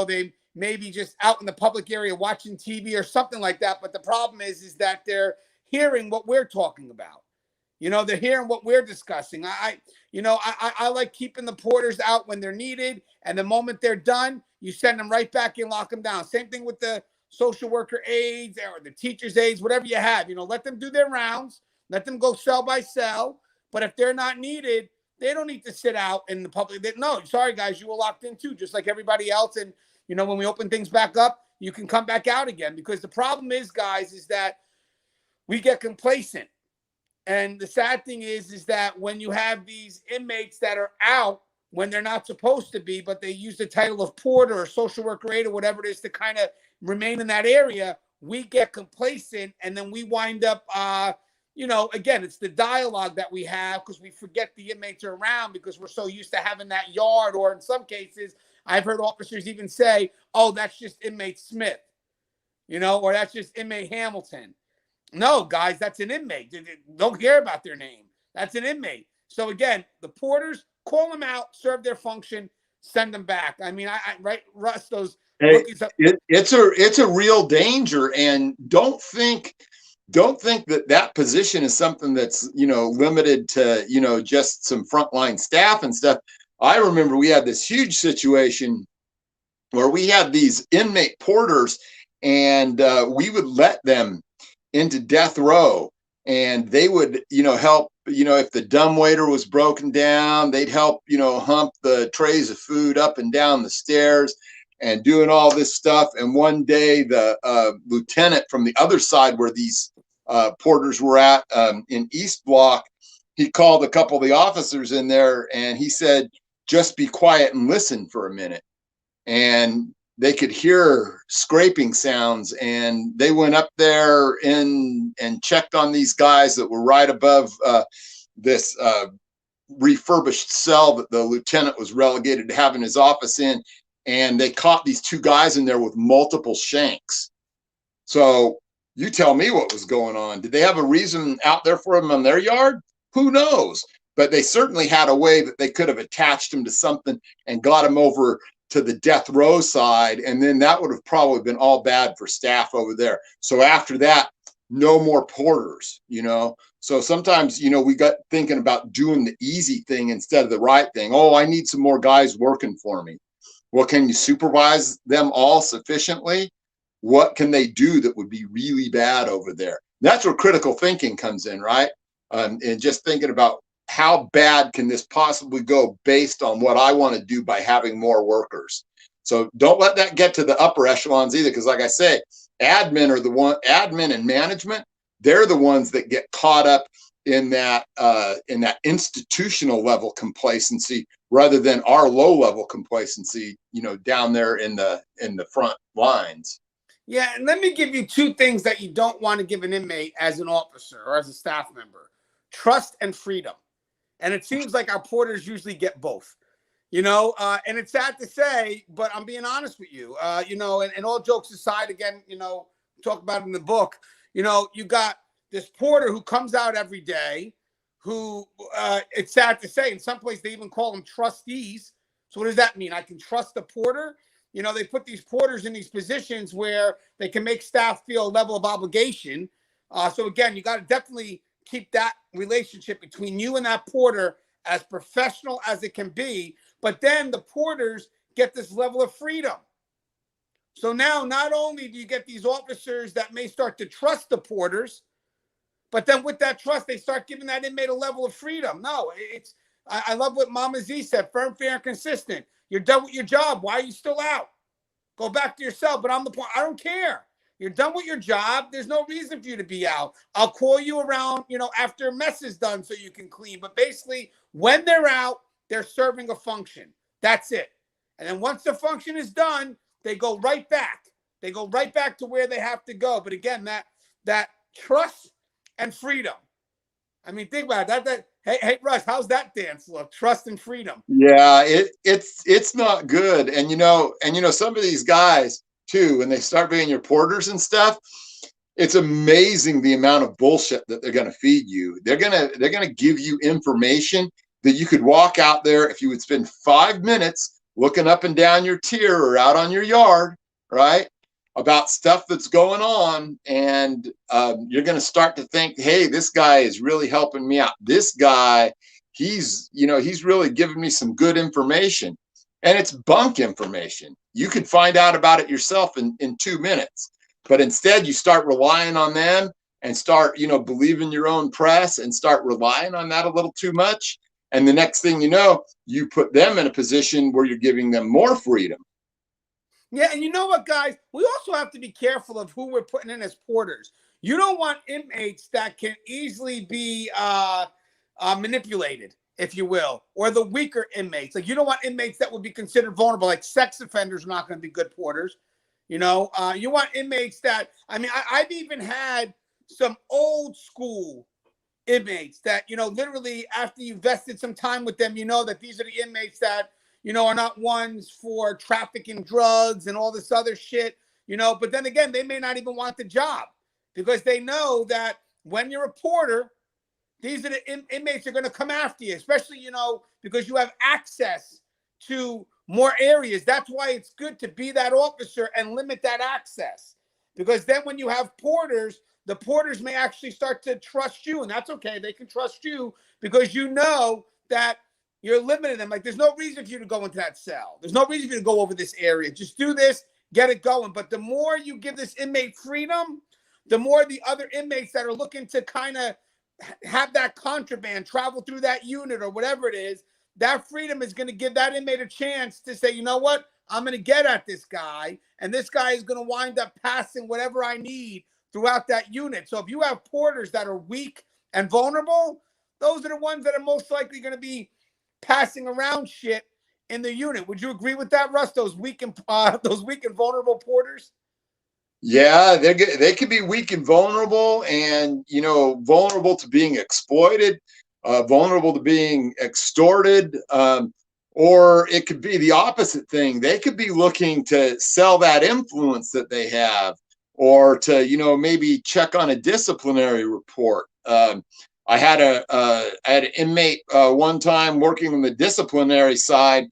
they maybe just out in the public area watching TV or something like that. But the problem is that they're hearing what we're talking about. They're hearing what we're discussing. I like keeping the porters out when they're needed. And the moment they're done, you send them right back in, lock them down. Same thing with the social worker aides or the teacher's aides, whatever you have. Let them do their rounds. Let them go cell by cell. But if they're not needed, they don't need to sit out in the public. No, sorry, guys, you were locked in too, just like everybody else. And, when we open things back up, you can come back out again. Because the problem is, guys, is that we get complacent. And the sad thing is that when you have these inmates that are out when they're not supposed to be, but they use the title of porter or social worker aide or whatever it is to kind of remain in that area, we get complacent, and then we wind up, again, it's the dialogue that we have because we forget the inmates are around because we're so used to having that yard. Or in some cases, I've heard officers even say, oh, that's just inmate Smith, or that's just inmate Hamilton. No, guys, that's an inmate. Don't care about their name. That's an inmate. So again, the porters, call them out, serve their function, send them back. I mean, right, Russ, those it's a real danger. And don't think that position is something that's, limited to, just some frontline staff and stuff. I remember we had this huge situation where we had these inmate porters, and we would let them into death row, and they would, help, if the dumbwaiter was broken down, they'd help, hump the trays of food up and down the stairs and doing all this stuff. And one day the lieutenant from the other side where these porters were at in East Block, he called a couple of the officers in there and he said, just be quiet and listen for a minute. And they could hear scraping sounds, and they went up there and checked on these guys that were right above this refurbished cell that the lieutenant was relegated to having his office in. And they caught these two guys in there with multiple shanks. So you tell me what was going on. Did they have a reason out there for them on their yard? Who knows? But they certainly had a way that they could have attached him to something and got him over to the death row side. And then that would have probably been all bad for staff over there. So after that, no more porters, So sometimes, we got thinking about doing the easy thing instead of the right thing. Oh, I need some more guys working for me. Well, can you supervise them all sufficiently? What can they do that would be really bad over there? That's where critical thinking comes in, right? And just thinking about how bad can this possibly go based on what I want to do by having more workers. So don't let that get to the upper echelons either, because like I say, admin and management, they're the ones that get caught up in that institutional level complacency rather than our low level complacency, down there in the front lines. Yeah, and let me give you two things that you don't want to give an inmate as an officer or as a staff member: trust and freedom. And it seems like our porters usually get both. And it's sad to say, but I'm being honest with you, and all jokes aside, again, talk about it in the book, you got this porter who comes out every day who, it's sad to say, in some places they even call them trustees. So what does that mean? I can trust the porter? They put these porters in these positions where they can make staff feel a level of obligation. So again, you got to definitely keep that relationship between you and that porter as professional as it can be. But then the porters get this level of freedom. So now not only do you get these officers that may start to trust the porters, but then with that trust, they start giving that inmate a level of freedom. No, I love what Mama Z said: firm, fair, and consistent. You're done with your job. Why are you still out? Go back to your cell. But I'm the point. I don't care. You're done with your job. There's no reason for you to be out. I'll call you around, after mess is done so you can clean. But basically, when they're out, they're serving a function. That's it. And then once the function is done, they go right back. They go right back to where they have to go. But again, that trust and freedom. I mean, think about that. Hey, Russ, how's that dance look? Trust and freedom. Yeah, it's not good. And some of these guys too, when they start being your porters and stuff, it's amazing the amount of bullshit that they're going to feed you. They're going to give you information that you could walk out there if you would spend 5 minutes looking up and down your tier or out on your yard, right, about stuff that's going on, and you're going to start to think, hey, this guy is really helping me out. This guy, he's really giving me some good information. And it's bunk information. You could find out about it yourself in 2 minutes. But instead, you start relying on them and start, believing your own press and start relying on that a little too much. And the next thing you know, you put them in a position where you're giving them more freedom. Yeah, and you know what, guys? We also have to be careful of who we're putting in as porters. You don't want inmates that can easily be manipulated, if you will, or the weaker inmates. Like, you don't want inmates that would be considered vulnerable, like sex offenders are not going to be good porters. You want inmates that, I've even had some old school inmates that, literally after you vested some time with them, that these are the inmates that, are not ones for trafficking drugs and all this other shit, but then again, they may not even want the job because they know that when you're a porter, these are the inmates that are going to come after you, especially, because you have access to more areas. That's why it's good to be that officer and limit that access. Because then when you have porters, the porters may actually start to trust you, and that's okay. They can trust you because you know that you're limiting them. Like, there's no reason for you to go into that cell. There's no reason for you to go over this area. Just do this, get it going. But the more you give this inmate freedom, the more the other inmates that are looking to kind of have that contraband travel through that unit or whatever it is, that freedom is going to give that inmate a chance to say, you know what, I'm going to get at this guy, and this guy is going to wind up passing whatever I need throughout that unit. So if you have porters that are weak and vulnerable, those are the ones that are most likely going to be passing around shit in the unit. Would you agree with that, Russ? Those weak and vulnerable porters? Yeah, they could be weak and vulnerable, and vulnerable to being exploited, vulnerable to being extorted, or it could be the opposite thing. They could be looking to sell that influence that they have, or to maybe check on a disciplinary report. I had an inmate one time working on the disciplinary side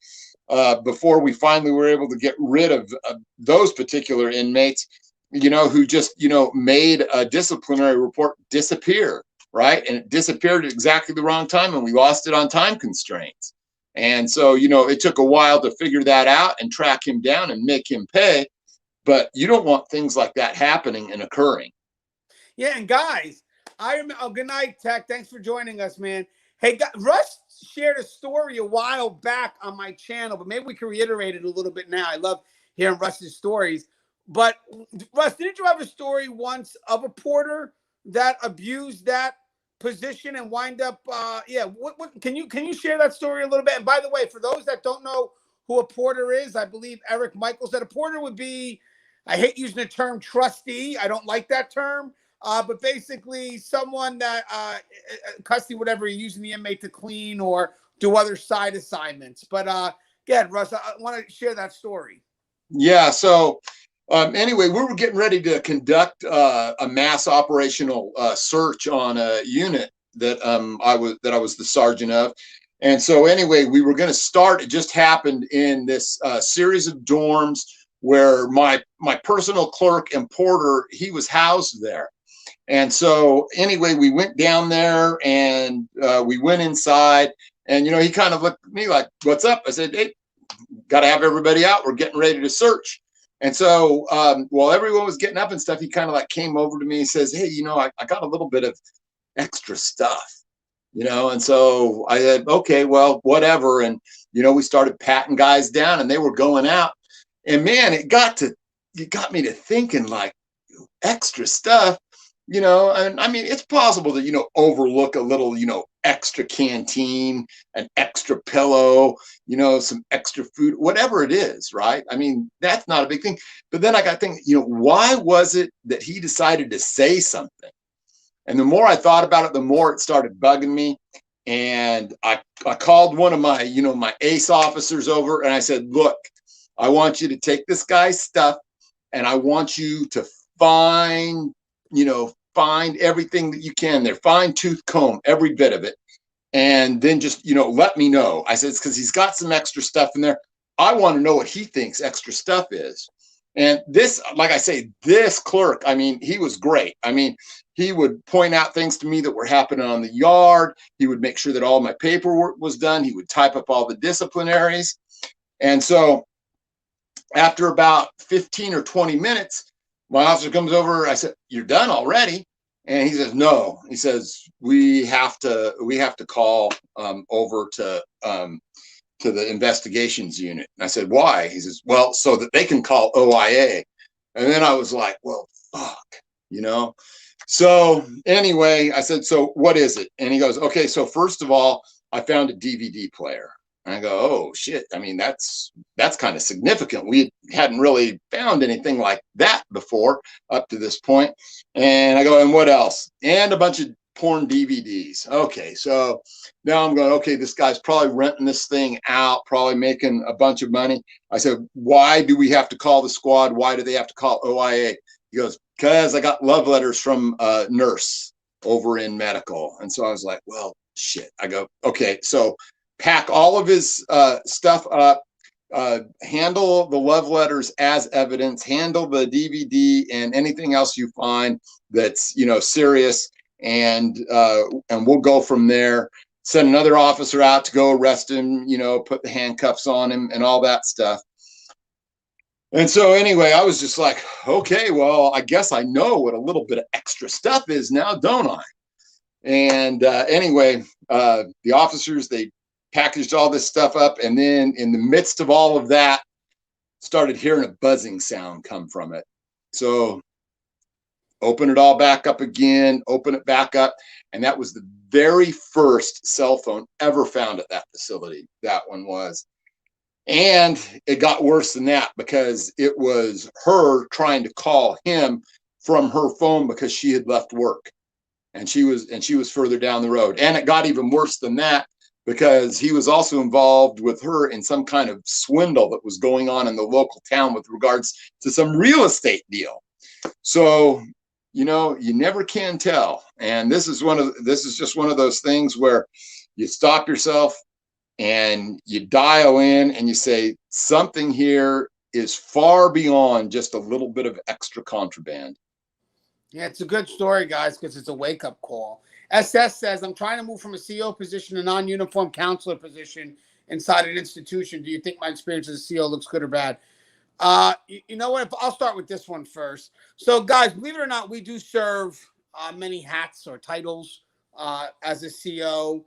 before we finally were able to get rid of those particular inmates. who just, made a disciplinary report disappear, right? And it disappeared at exactly the wrong time, and we lost it on time constraints. And so, it took a while to figure that out and track him down and make him pay. But you don't want things like that happening and occurring. Yeah, and guys, I remember. Oh, good night, Tech. Thanks for joining us, man. Hey, Russ shared a story a while back on my channel, but maybe we can reiterate it a little bit now. I love hearing Russ's stories. But Russ, didn't you have a story once of a porter that abused that position and wind up? What can you share that story a little bit? And by the way, for those that don't know who a porter is, I believe Eric Michael said a porter would be. I hate using the term trustee. I don't like that term. But basically someone that custody, whatever, you're using the inmate to clean or do other side assignments. But yeah, Russ, I want to share that story. Yeah. So anyway, we were getting ready to conduct a mass operational search on a unit that I was the sergeant of. And so anyway, we were going to start. It just happened in this series of dorms where my personal clerk and porter, he was housed there. And so anyway, we went down there and we went inside, and, he kind of looked at me like, what's up? I said, hey, got to have everybody out. We're getting ready to search. And so while everyone was getting up and stuff, he kind of like came over to me and says, hey, I got a little bit of extra stuff, and so I said, okay, well, whatever. And, we started patting guys down and they were going out. And man, it got me to thinking, like, extra stuff. And I mean, it's possible to, overlook a little, extra canteen, an extra pillow, some extra food, whatever it is, right? I mean, that's not a big thing. But then I got thinking, why was it that he decided to say something? And the more I thought about it, the more it started bugging me. And I called one of my, my ace officers over, and I said, look, I want you to take this guy's stuff, and I want you to find everything that you can there, fine tooth comb every bit of it, and then just let me know. I said, it's because he's got some extra stuff in there. I want to know what he thinks extra stuff is. And this, like I say, this clerk, I mean, he was great. I mean, he would point out things to me that were happening on the yard. He would make sure that all my paperwork was done. He would type up all the disciplinaries. And so after about 15 or 20 minutes, my officer comes over. I said, you're done already? And he says, no. He says, we have to call over to the investigations unit. And I said, why? He says, well, so that they can call OIA. And then I was like, well, fuck, So anyway, I said, so what is it? And he goes, okay, so first of all, I found a DVD player. And I go, oh shit. I mean, that's kind of significant. We hadn't really found anything like that before up to this point. And I go, and what else? And a bunch of porn DVDs. Okay. So now I'm going, okay, this guy's probably renting this thing out, probably making a bunch of money. I said, why do we have to call the squad? Why do they have to call OIA? He goes, because I got love letters from a nurse over in medical. And so I was like, well, shit. I go, okay, so pack all of his stuff up, handle the love letters as evidence, handle the DVD and anything else you find that's, serious. And we'll go from there. Send another officer out to go arrest him, put the handcuffs on him and all that stuff. And so anyway, I was just like, okay, well, I guess I know what a little bit of extra stuff is now, don't I? And anyway, the officers, they packaged all this stuff up. And then in the midst of all of that, started hearing a buzzing sound come from it. So open it all back up again, open it back up. And that was the very first cell phone ever found at that facility. That one was. And it got worse than that because it was her trying to call him from her phone because she had left work and she was further down the road. And it got even worse than that because he was also involved with her in some kind of swindle that was going on in the local town with regards to some real estate deal. So, you never can tell. And this is just one of those things where you stop yourself and you dial in and you say, something here is far beyond just a little bit of extra contraband. Yeah, it's a good story, guys, because it's a wake-up call. SS says, I'm trying to move from a CO position to non-uniform counselor position inside an institution. Do you think my experience as a CO looks good or bad? You know what? I'll start with this one first. So, guys, believe it or not, we do serve many hats or titles as a CO.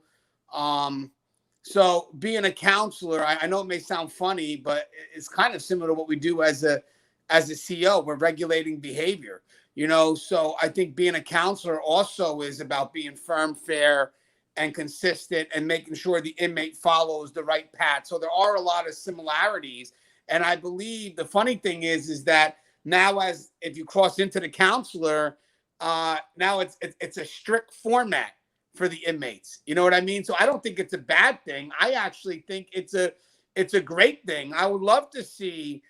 So being a counselor, I know it may sound funny, but it's kind of similar to what we do as a CO. We're regulating behavior, you know. So I think being a counselor also is about being firm, fair, and consistent, and making sure the inmate follows the right path. So there are a lot of similarities. And I believe the funny thing is that now, as if you cross into the counselor, now it's a strict format for the inmates. You know what I mean? So I don't think it's a bad thing. I actually think it's a great thing. I would love to see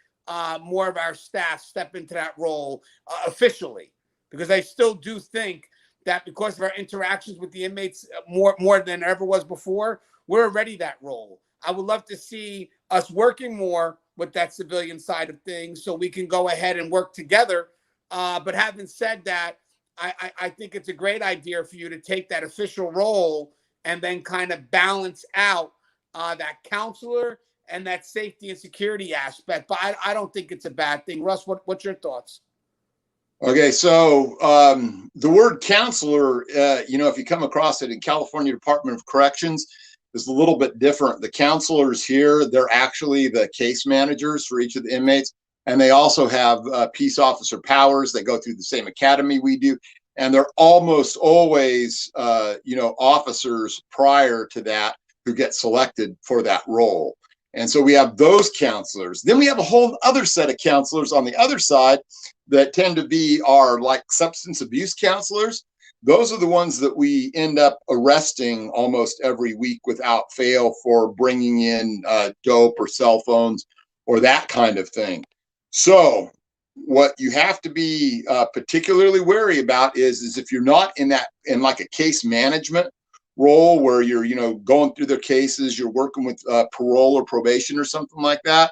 more of our staff step into that role officially, because I still do think that because of our interactions with the inmates more than ever was before, we're already that role. I would love to see us working more with that civilian side of things so we can go ahead and work together. But having said that, I think it's a great idea for you to take that official role and then kind of balance out that counselor and that safety and security aspect. But I don't think it's a bad thing. Russ, what's your thoughts? Okay, so the word counselor, you know, if you come across it in California Department of Corrections, is a little bit different. The counselors here, they're actually the case managers for each of the inmates. And they also have peace officer powers. They go through the same academy we do. And they're almost always, you know, officers prior to that who get selected for that role. And so we have those counselors. Then we have a whole other set of counselors on the other side that tend to be our like substance abuse counselors. Those are the ones that we end up arresting almost every week without fail for bringing in dope or cell phones or that kind of thing. So what you have to be particularly wary about is if you're not in like a case management role where you're, you know, going through their cases, you're working with parole or probation or something like that.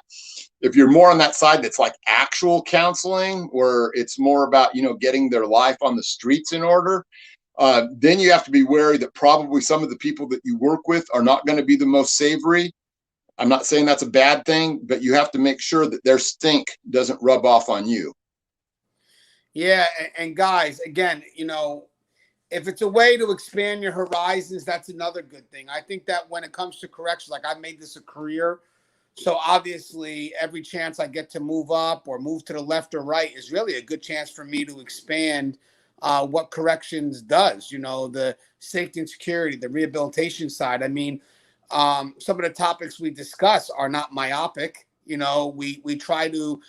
If you're more on that side that's like actual counseling, where it's more about, you know, getting their life on the streets in order, then you have to be wary that probably some of the people that you work with are not going to be the most savory. I'm not saying that's a bad thing, but you have to make sure that their stink doesn't rub off on you. Yeah, and guys, again, you know, if it's a way to expand your horizons, that's another good thing. I think that when it comes to corrections, like I've made this a career. So obviously every chance I get to move up or move to the left or right is really a good chance for me to expand what corrections does, you know, the safety and security, the rehabilitation side. I mean, some of the topics we discuss are not myopic. You know, we try to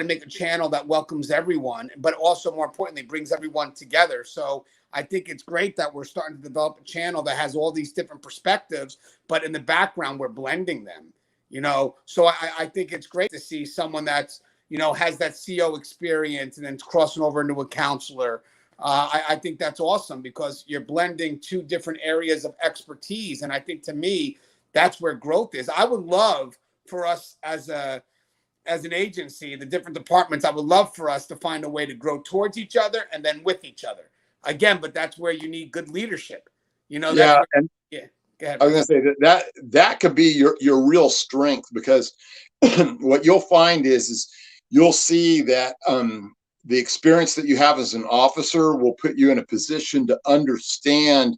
make a channel that welcomes everyone, but also more importantly, brings everyone together. So I think it's great that we're starting to develop a channel that has all these different perspectives, but in the background, we're blending them, you know? So I think it's great to see someone that's, you know, has that CO experience and then crossing over into a counselor. I think that's awesome because you're blending two different areas of expertise. And I think to me, that's where growth is. I would love for us as an agency, the different departments, I would love for us to find a way to grow towards each other and then with each other. Again, but that's where you need good leadership. You know, yeah, that's where, and yeah. Go ahead. I was going to say that could be your real strength, because what you'll find is you'll see that the experience that you have as an officer will put you in a position to understand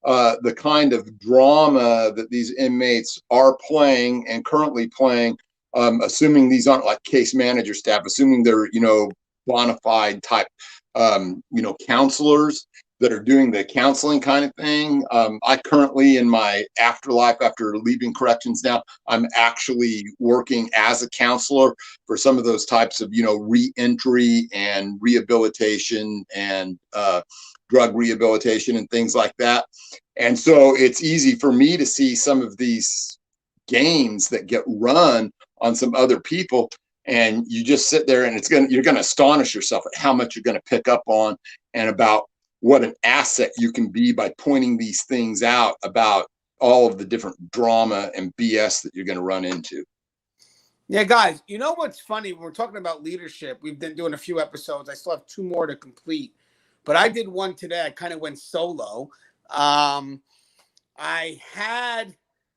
the kind of drama that these inmates are playing and currently playing, assuming these aren't like case manager staff, assuming they're, you know, bona fide type, you know, counselors that are doing the counseling kind of thing. I currently, in my afterlife, after leaving corrections now, I'm actually working as a counselor for some of those types of, you know, re-entry and rehabilitation and drug rehabilitation and things like that. And so it's easy for me to see some of these games that get run on some other people, and you just sit there and you're going to astonish yourself at how much you're going to pick up on and about what an asset you can be by pointing these things out about all of the different drama and BS that you're going to run into. Yeah, guys, you know what's funny? When we're talking about leadership, we've been doing a few episodes. I still have two more to complete, but I did one today. I kind of went solo. Um, I had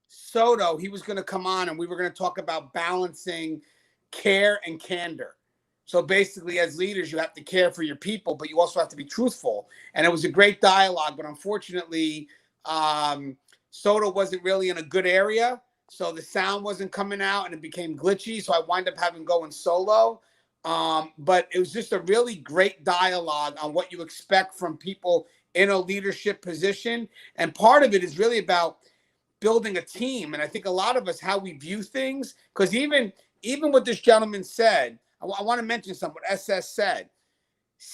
Soto. He was going to come on, and we were going to talk about balancing care and candor. So basically, as leaders, you have to care for your people, but you also have to be truthful. And it was a great dialogue, but unfortunately, Soto wasn't really in a good area. So the sound wasn't coming out and it became glitchy. So I wind up having going solo. But it was just a really great dialogue on what you expect from people in a leadership position. And part of it is really about building a team. And I think a lot of us, how we view things, because even what this gentleman said, I want to mention something what SS said.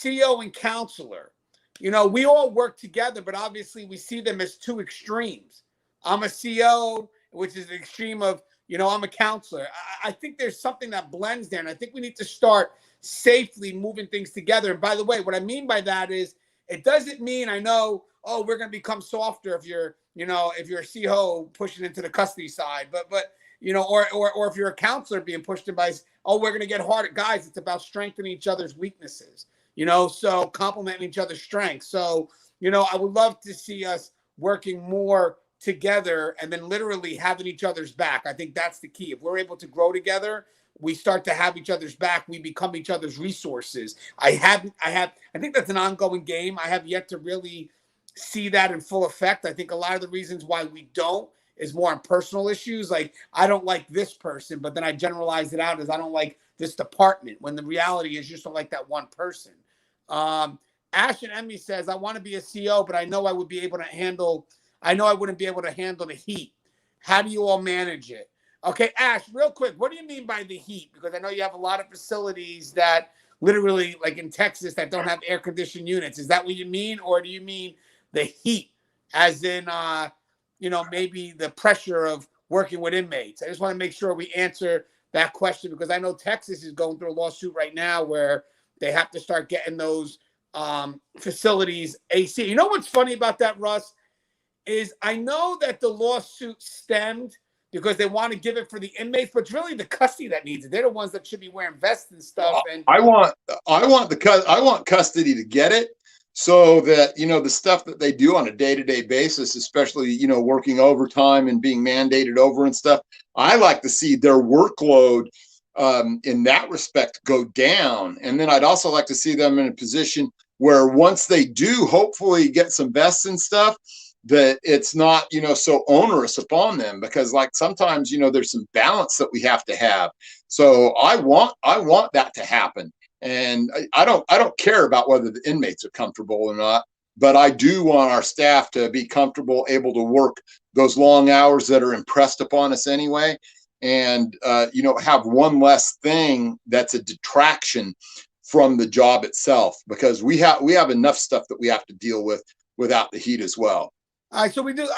CO and counselor, we all work together, but obviously we see them as two extremes. I'm a CO, which is the extreme of, I'm a counselor. I think there's something that blends there. And I think we need to start safely moving things together. And by the way, what I mean by that is it doesn't mean I know, oh, we're going to become softer if you're a CO pushing into the custody side, but or if you're a counselor being pushed in by, oh, we're going to get harder. Guys, it's about strengthening each other's weaknesses, so complimenting each other's strengths. So, I would love to see us working more together and then literally having each other's back. I think that's the key. If we're able to grow together, we start to have each other's back. We become each other's resources. I think that's an ongoing game. I have yet to really see that in full effect. I think a lot of the reasons why we don't is more on personal issues. Like, I don't like this person, but then I generalize it out as I don't like this department, when the reality is you just don't like that one person. Ash and Emmy says, I want to be a CO, but I know I wouldn't be able to handle the heat. How do you all manage it? Okay, Ash, real quick, what do you mean by the heat? Because I know you have a lot of facilities that literally, like in Texas, that don't have air-conditioned units. Is that what you mean? Or do you mean the heat as in, maybe the pressure of working with inmates? I just want to make sure we answer that question, because I know Texas is going through a lawsuit right now where they have to start getting those facilities AC. You know what's funny about that, Russ, is I know that the lawsuit stemmed because they want to give it for the inmates, but it's really the custody that needs it. They're the ones that should be wearing vests and stuff. And I want custody to get it, so that the stuff that they do on a day-to-day basis, especially working overtime and being mandated over and stuff, I like to see their workload in that respect go down. And then I'd also like to see them in a position where once they do hopefully get some vests and stuff, that it's not so onerous upon them, because like sometimes there's some balance that we have to have. So I want that to happen. And I don't care about whether the inmates are comfortable or not, but I do want our staff to be comfortable, able to work those long hours that are impressed upon us anyway, and have one less thing that's a detraction from the job itself, because we have enough stuff that we have to deal with without the heat as well. All right, so we got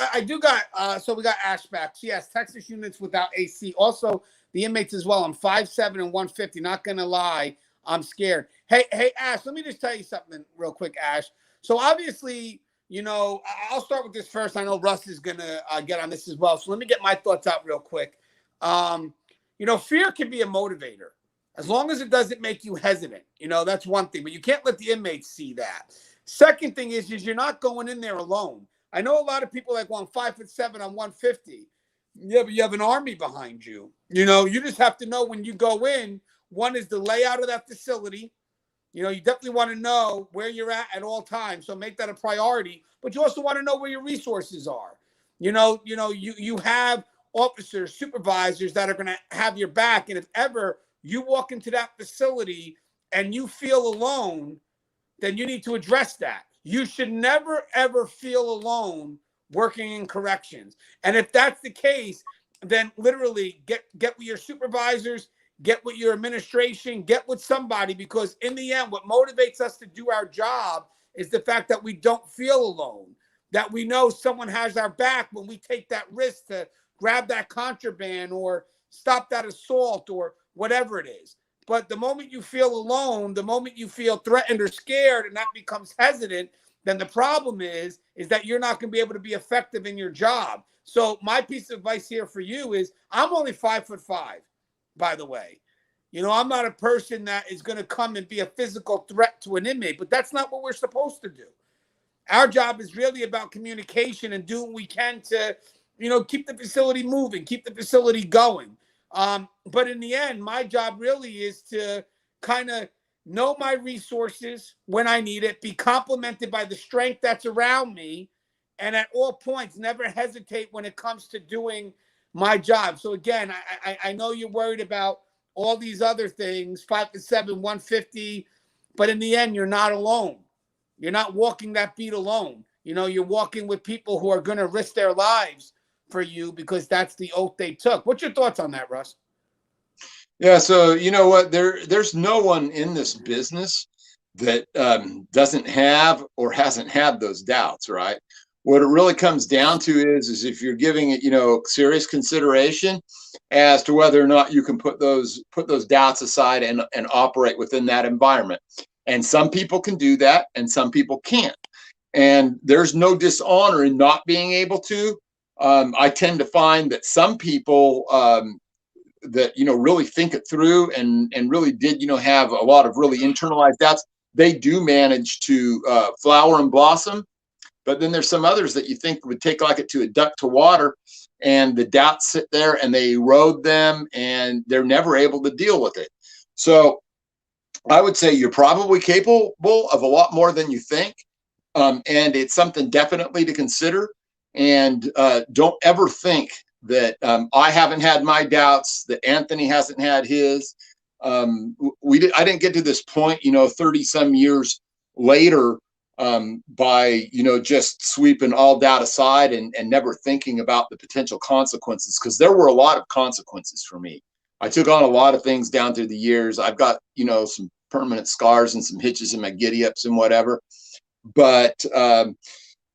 Ash back. So yes, Texas units without AC. Also, the inmates as well. I'm 5'7" and 150. Not gonna lie, I'm scared. Hey, Ash, let me just tell you something real quick, Ash. So obviously, I'll start with this first. I know Russ is gonna get on this as well. So let me get my thoughts out real quick. Fear can be a motivator as long as it doesn't make you hesitant. That's one thing, but you can't let the inmates see that. Second thing is you're not going in there alone. I know a lot of people like, well, I'm 5'7", I'm 150. Yeah, but you have an army behind you. You just have to know when you go in, one is the layout of that facility. You definitely want to know where you're at all times. So make that a priority. But you also want to know where your resources are. You have officers, supervisors that are going to have your back. And if ever you walk into that facility and you feel alone, then you need to address that. You should never, ever feel alone working in corrections. And if that's the case, then literally get with your supervisors, get with your administration, get with somebody, because in the end, what motivates us to do our job is the fact that we don't feel alone, that we know someone has our back when we take that risk to grab that contraband or stop that assault or whatever it is. But the moment you feel alone, the moment you feel threatened or scared, and that becomes hesitant, then the problem is that you're not going to be able to be effective in your job. So my piece of advice here for you is, I'm only 5'5". by the way. I'm not a person that is going to come and be a physical threat to an inmate, but that's not what we're supposed to do. Our job is really about communication and doing what we can to, keep the facility moving, keep the facility going. But in the end, my job really is to kind of know my resources when I need it, be complemented by the strength that's around me, and at all points, never hesitate when it comes to doing my job. So again, I know you're worried about all these other things, 5 to 7, 150, but in the end, you're not alone. You're not walking that beat alone. You're walking with people who are going to risk their lives for you because that's the oath they took. What's your thoughts on that, Russ? Yeah, so you know what? There's no one in this business that doesn't have or hasn't had those doubts, right? What it really comes down to is if you're giving it, serious consideration as to whether or not you can put those doubts aside and operate within that environment. And some people can do that, and some people can't. And there's no dishonor in not being able to. I tend to find that some people that really think it through and really did have a lot of really internalized doubts, they do manage to flower and blossom. But then there's some others that you think would take like it to a duck to water, and the doubts sit there and they erode them, and they're never able to deal with it. So I would say you're probably capable of a lot more than you think, and it's something definitely to consider. And don't ever think that I haven't had my doubts, that Anthony hasn't had his. I didn't get to this point, 30 some years later, by just sweeping all doubt aside and never thinking about the potential consequences, because there were a lot of consequences for me. I took on a lot of things down through the years. I've got some permanent scars and some hitches in my giddy ups and whatever, but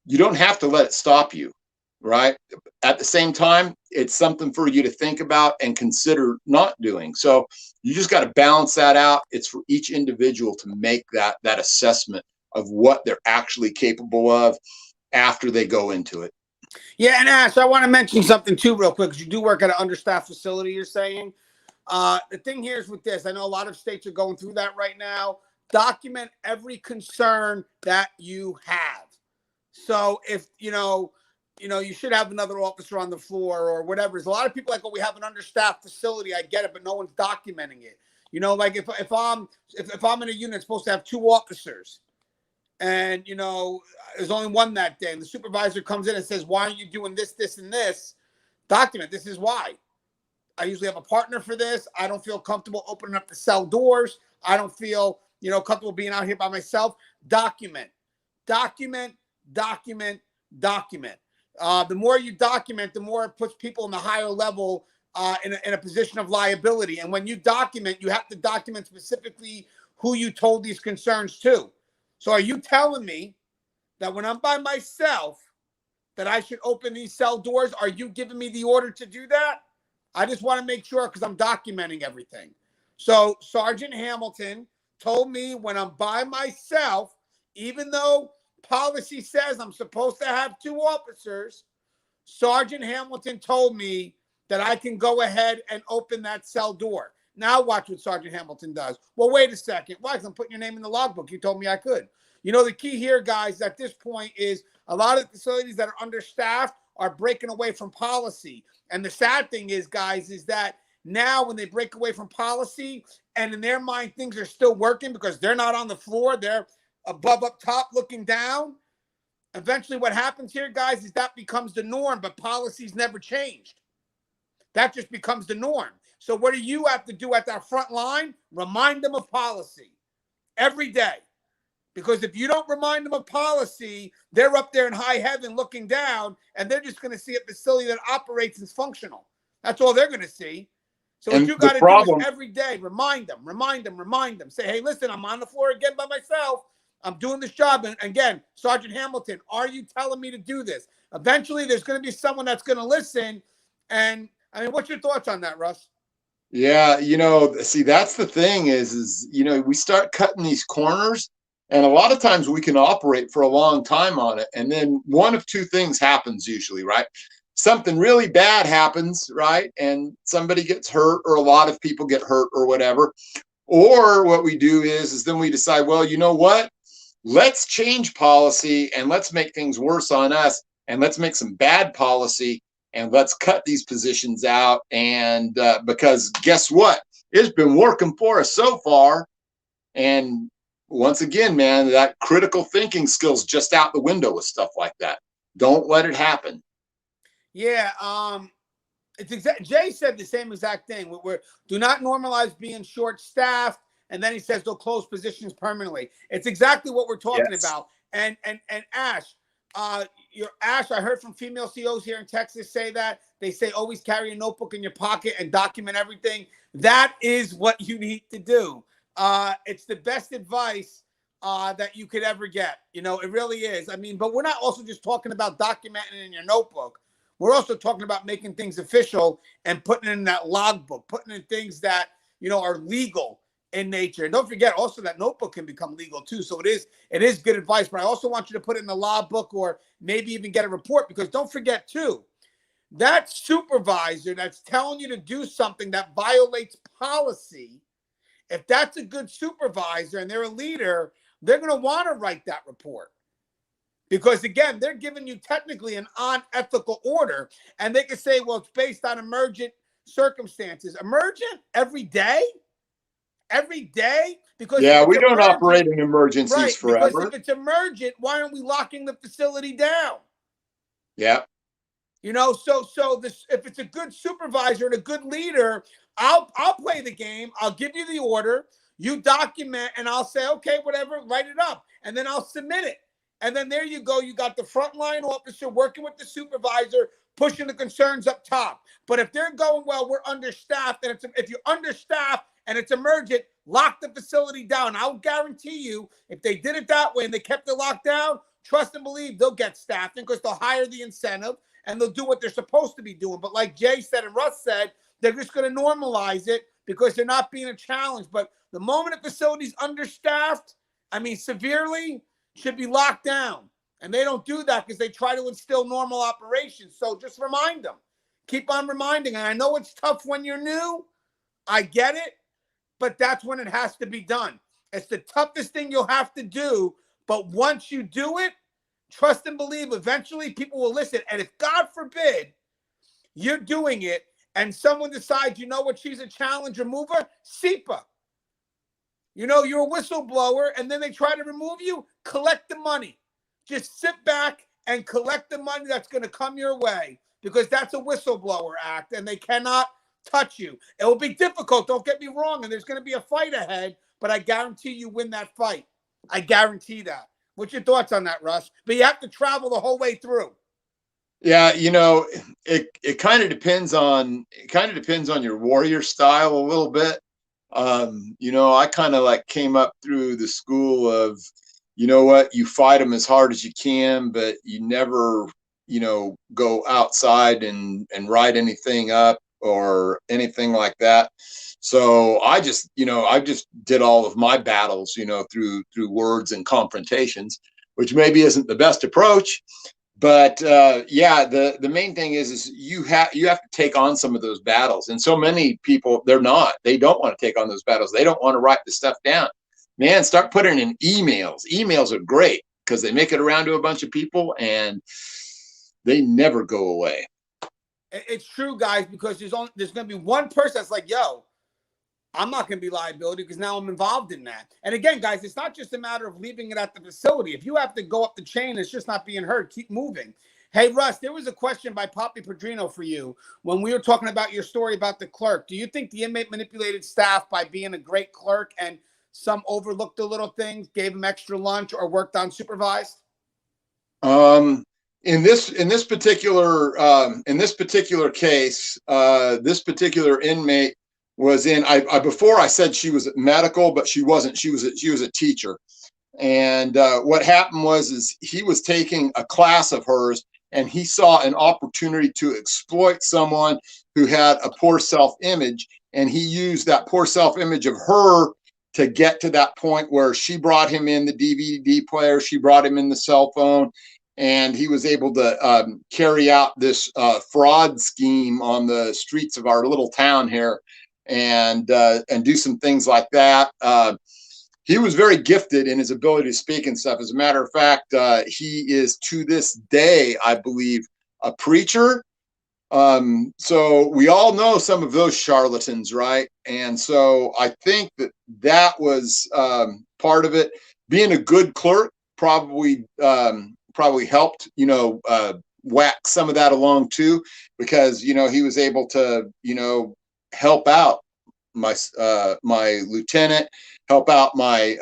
you don't have to let it stop you, right? At the same time, it's something for you to think about and consider not doing. So you just got to balance that out. It's for each individual to make that assessment of what they're actually capable of after they go into it. Yeah, and Ash, I want to mention something too real quick, because you do work at an understaffed facility, you're saying. The thing here is with this, I know a lot of states are going through that right now. Document every concern that you have. So if, you should have another officer on the floor or whatever. There's a lot of people like, oh, we have an understaffed facility. I get it, but no one's documenting it. Like if I'm in a unit that's supposed to have 2 officers, and there's only one that day, and the supervisor comes in and says, why aren't you doing this, this, and this? Document, this is why. I usually have a partner for this. I don't feel comfortable opening up the cell doors. I don't feel, comfortable being out here by myself. Document. The more you document, the more it puts people in the higher level in a position of liability. And when you document, you have to document specifically who you told these concerns to. So are you telling me that when I'm by myself that I should open these cell doors? Are you giving me the order to do that? I just want to make sure, because I'm documenting everything. So Sergeant Hamilton told me when I'm by myself, even though policy says I'm supposed to have 2 officers, Sergeant Hamilton told me that I can go ahead and open that cell door. Now watch what Sergeant Hamilton does. Well, wait a second. Why? Because I'm putting your name in the logbook. You told me I could. The key here, guys, at this point is a lot of facilities that are understaffed are breaking away from policy. And the sad thing is, guys, is that now when they break away from policy and in their mind things are still working because they're not on the floor, they're above up top looking down. Eventually what happens here, guys, is that becomes the norm, but policies never changed. That just becomes the norm. So what do you have to do at that front line? Remind them of policy every day. Because if you don't remind them of policy, they're up there in high heaven looking down, and they're just going to see a facility that operates and is functional. That's all they're going to see. So what you got to do is every day remind them. Say, hey, listen, I'm on the floor again by myself. I'm doing this job. And again, Sergeant Hamilton, are you telling me to do this? Eventually, there's going to be someone that's going to listen. And I mean, what's your thoughts on that, Russ? Yeah, see, that's the thing is, we start cutting these corners, and a lot of times we can operate for a long time on it. And then one of 2 things happens usually, right? something really bad happens, right? And somebody gets hurt, or a lot of people get hurt or whatever. Or what we do is then we decide, well, you know what? Let's change policy and let's make things worse on us, and let's make some bad policy and let's cut these positions out. And because guess what? It's been working for us so far. And once again, man, that critical thinking skill's just out the window with stuff like that. Don't let it happen. Yeah, it's Jay said the same exact thing. We're do not normalize being short-staffed, and then he says they'll close positions permanently. It's exactly what we're talking about. And Ash, Ash, I heard from female CEOs here in Texas say that. They say always carry a notebook in your pocket and document everything. That is what you need to do. It's the best advice that you could ever get. You know, it really is. I mean, but we're not also just talking about documenting in your notebook. We're also talking about making things official and putting in that logbook, putting in things that, you know, are legal in nature. And don't forget also that notebook can become legal too. So it is good advice, but I also want you to put it in the logbook or maybe even get a report, because don't forget too, that supervisor that's telling you to do something that violates policy, if that's a good supervisor and they're a leader, they're going to want to write that report. Because again, they're giving you technically an unethical order, and they can say, well, it's based on emergent circumstances. Emergent every day? Every day? Because yeah, we don't operate in emergencies forever. Because if it's emergent, why aren't we locking the facility down? Yeah. You know, so this, if it's a good supervisor and a good leader, I'll play the game. I'll give you the order. You document, and I'll say, okay, whatever, write it up, and then I'll submit it. And then there you go. You got the frontline officer working with the supervisor, pushing the concerns up top. But if they're going, well, we're understaffed, and if you're understaffed and it's emergent, lock the facility down. I'll guarantee you, if they did it that way and they kept it locked down, trust and believe they'll get staffing, because they'll hire the incentive and they'll do what they're supposed to be doing. But like Jay said and Russ said, they're just going to normalize it because they're not being a challenge. But the moment a facility's understaffed, I mean, severely, should be locked down. And they don't do that because they try to instill normal operations. So just remind them. Keep on reminding. And I know it's tough when you're new. I get it. But that's when it has to be done. It's the toughest thing you'll have to do. But once you do it, trust and believe, eventually people will listen. And if, God forbid, you're doing it and someone decides, you know what, she's a challenge remover, SEPA. You know, you're a whistleblower, and then they try to remove you, collect the money. Just sit back and collect the money that's going to come your way, because that's a whistleblower act, and they cannot touch you. It will be difficult, don't get me wrong, and there's going to be a fight ahead, but I guarantee you win that fight. I guarantee that. What's your thoughts on that, Russ? But you have to travel the whole way through. Yeah, you know, it kind of depends on your warrior style a little bit. You know, I kind of like came up through the school of, you know what, you fight them as hard as you can, but you never, you know, go outside and write anything up or anything like that. So I just did all of my battles, you know, through words and confrontations, which maybe isn't the best approach. But yeah, the main thing is you have to take on some of those battles. And so many people, they don't want to take on those battles. They don't want to write the stuff down. Man, start putting in emails. Emails are great because they make it around to a bunch of people and they never go away. It's true, guys, because there's going to be one person that's like, yo, I'm not going to be liability because now I'm involved in that. And again, guys, it's not just a matter of leaving it at the facility. If you have to go up the chain, it's just not being heard. Keep moving. Hey, Russ, there was a question by Poppy Pedrino for you when we were talking about your story about the clerk. Do you think the inmate manipulated staff by being a great clerk and some overlooked the little things, gave him extra lunch, or worked unsupervised? In this particular case, this particular inmate was in, before I said she was medical, but she wasn't. She was a teacher. And what happened was he was taking a class of hers, and he saw an opportunity to exploit someone who had a poor self-image, and he used that poor self-image of her to get to that point where she brought him in the DVD player, she brought him in the cell phone, and he was able to carry out this fraud scheme on the streets of our little town here, and do some things like that. He was very gifted in his ability to speak and stuff. As a matter of fact, he is to this day, I believe, a preacher. So we all know some of those charlatans, right? And so I think that that was part of it. Being a good clerk probably helped, whack some of that along too, because he was able to help out my my lieutenant, help out my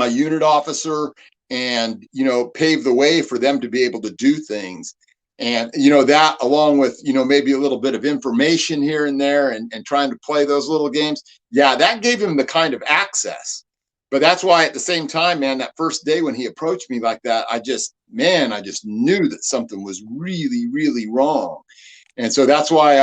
unit officer, and pave the way for them to be able to do things. And that, along with maybe a little bit of information here and there, and trying to play those little games, yeah, that gave him the kind of access. But that's why at the same time, man, that first day when he approached me like that, I just knew that something was really, really wrong. And so that's why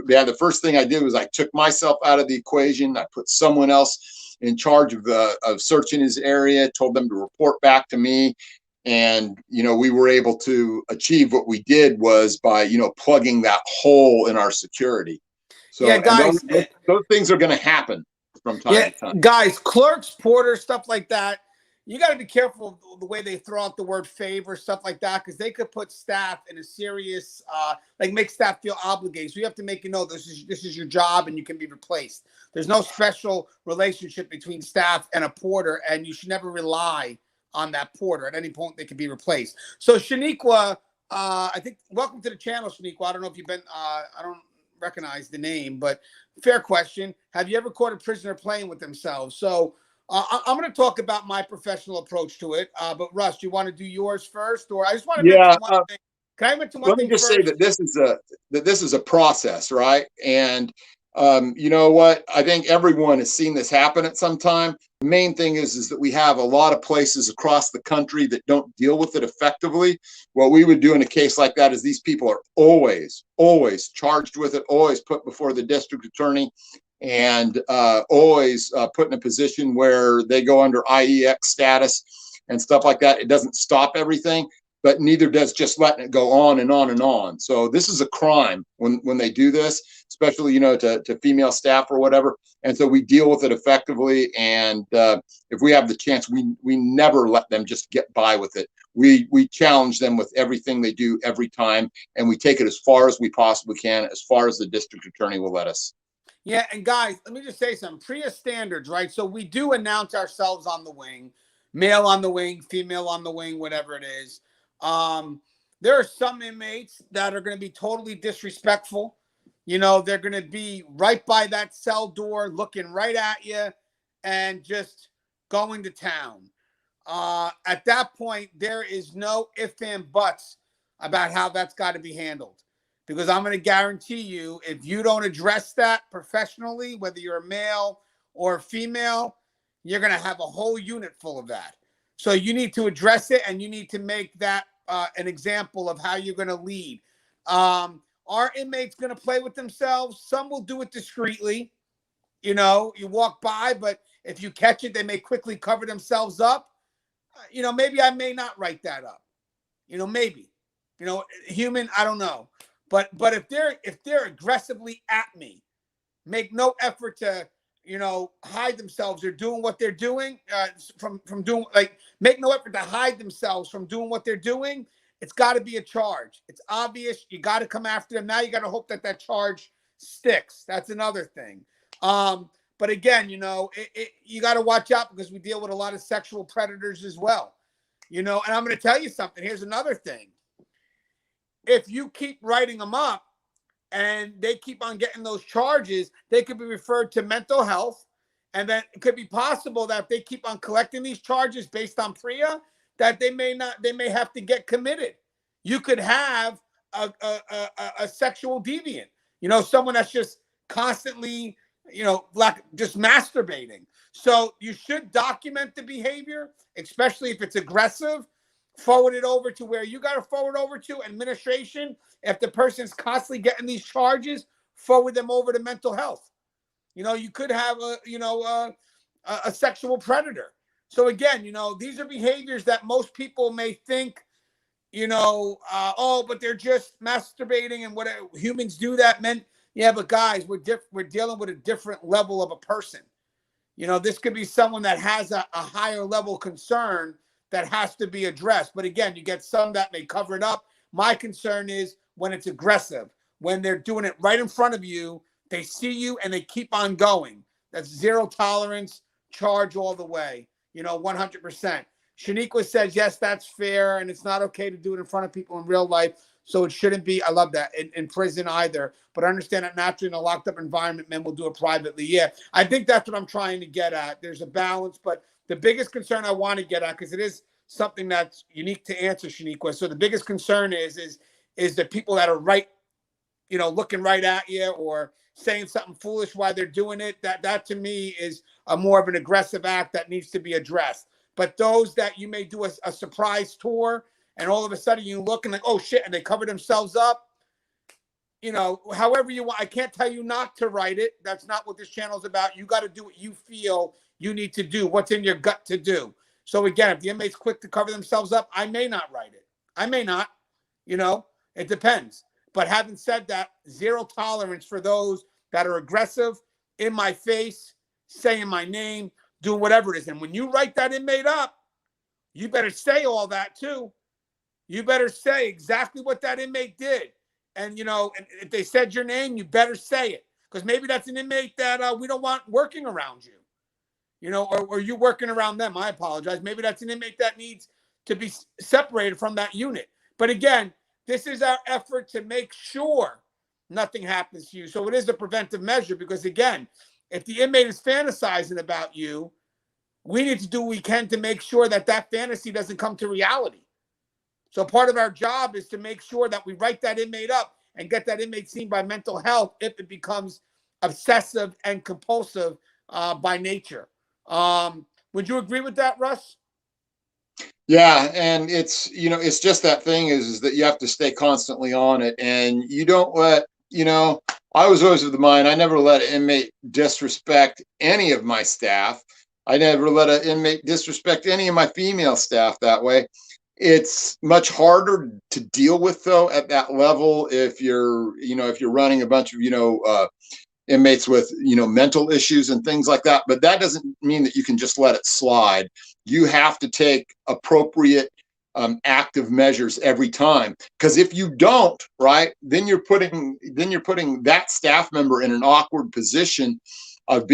the first thing I did was I took myself out of the equation. I put someone else in charge of searching his area, told them to report back to me. And, we were able to achieve what we did was by, plugging that hole in our security. So yeah, guys, those things are going to happen from time to time. Guys, clerks, porters, stuff like that. You got to be careful of the way they throw out the word favor, stuff like that, because they could put staff in a serious, make staff feel obligated. So you have to make this is your job and you can be replaced. There's no special relationship between staff and a porter, and you should never rely on that porter. At any point, they can be replaced. So Shaniqua, I think, welcome to the channel, Shaniqua. I don't know if you've been, I don't recognize the name, but fair question. Have you ever caught a prisoner playing with themselves? So I'm going to talk about my professional approach to it. But Russ, do you want to do yours first, or I just want to mention one thing? Can I mention one thing first? Let me just say that this is a process, right? And you know what? I think everyone has seen this happen at some time. The main thing is that we have a lot of places across the country that don't deal with it effectively. What we would do in a case like that is these people are always charged with it, always put before the district attorney, and always put in a position where they go under IEX status and stuff like that. It doesn't stop everything, but neither does just letting it go on and on and on. So this is a crime when they do this, especially, to female staff or whatever. And so we deal with it effectively. And if we have the chance, we never let them just get by with it. We challenge them with everything they do every time. And we take it as far as we possibly can, as far as the district attorney will let us. Yeah, and guys, let me just say something. PREA standards, right? So we do announce ourselves on the wing, male on the wing, female on the wing, whatever it is. There are some inmates that are going to be totally disrespectful. They're going to be right by that cell door, looking right at you and just going to town. At that point, there is no ifs and buts about how that's got to be handled. Because I'm going to guarantee you, if you don't address that professionally, whether you're a male or a female, you're going to have a whole unit full of that. So you need to address it, and you need to make that an example of how you're going to lead. Are inmates going to play with themselves? Some will do it discreetly. You walk by, but if you catch it, they may quickly cover themselves up. Maybe I may not write that up. Maybe. Human, I don't know. But if they're aggressively at me, make no effort to hide themselves. They're doing what they're doing from doing, make no effort to hide themselves from doing what they're doing. It's got to be a charge. It's obvious. You got to come after them. Now you got to hope that charge sticks. That's another thing. But again, you got to watch out, because we deal with a lot of sexual predators as well. And I'm going to tell you something. Here's another thing. If you keep writing them up and they keep on getting those charges, they could be referred to mental health. And then it could be possible that if they keep on collecting these charges based on PREA, that they may have to get committed. You could have a sexual deviant, someone that's just constantly, just masturbating. So you should document the behavior, especially if it's aggressive. Forward it over to where you got to forward over to administration. If the person's constantly getting these charges, forward them over to mental health. You could have a sexual predator. So again, these are behaviors that most people may think oh, but they're just masturbating and whatever. Humans do that, men. Yeah, but guys, we're dealing with a different level of a person. This could be someone that has a higher level concern that has to be addressed. But again, you get some that may cover it up. My concern is when it's aggressive, when they're doing it right in front of you, they see you and they keep on going. That's zero tolerance, charge all the way, 100%. Shaniqua says, yes, that's fair. And it's not okay to do it in front of people in real life. So it shouldn't be, I love that, in prison either. But I understand that naturally in a locked up environment, men will do it privately. Yeah, I think that's what I'm trying to get at. There's a balance. But the biggest concern I want to get at, because it is something that's unique to answer, Shaniqua. So the biggest concern is the people that are right, looking right at you or saying something foolish while they're doing it. That to me is a more of an aggressive act that needs to be addressed. But those that you may do a surprise tour and all of a sudden you look and like, oh shit, and they cover themselves up, however you want. I can't tell you not to write it. That's not what this channel is about. You got to do what you feel you need to do, what's in your gut to do. So again, if the inmate's quick to cover themselves up, I may not write it. I may not, it depends. But having said that, zero tolerance for those that are aggressive, in my face, saying my name, doing whatever it is. And when you write that inmate up, you better say all that too. You better say exactly what that inmate did. And, if they said your name, you better say it. Because maybe that's an inmate that we don't want working around you, or you working around them. I apologize. Maybe that's an inmate that needs to be separated from that unit. But again, this is our effort to make sure nothing happens to you. So it is a preventive measure because, again, if the inmate is fantasizing about you, we need to do what we can to make sure that fantasy doesn't come to reality. So part of our job is to make sure that we write that inmate up and get that inmate seen by mental health if it becomes obsessive and compulsive by nature. Would you agree with that, Russ? Yeah, and it's just that thing is that you have to stay constantly on it, and you don't let, I was always of the mind, I never let an inmate disrespect any of my staff. I never let an inmate disrespect any of my female staff that way. It's much harder to deal with though at that level if you're running a bunch of inmates with mental issues and things like that. But that doesn't mean that you can just let it slide. You have to take appropriate active measures every time, because if you don't, right, then you're putting that staff member in an awkward position of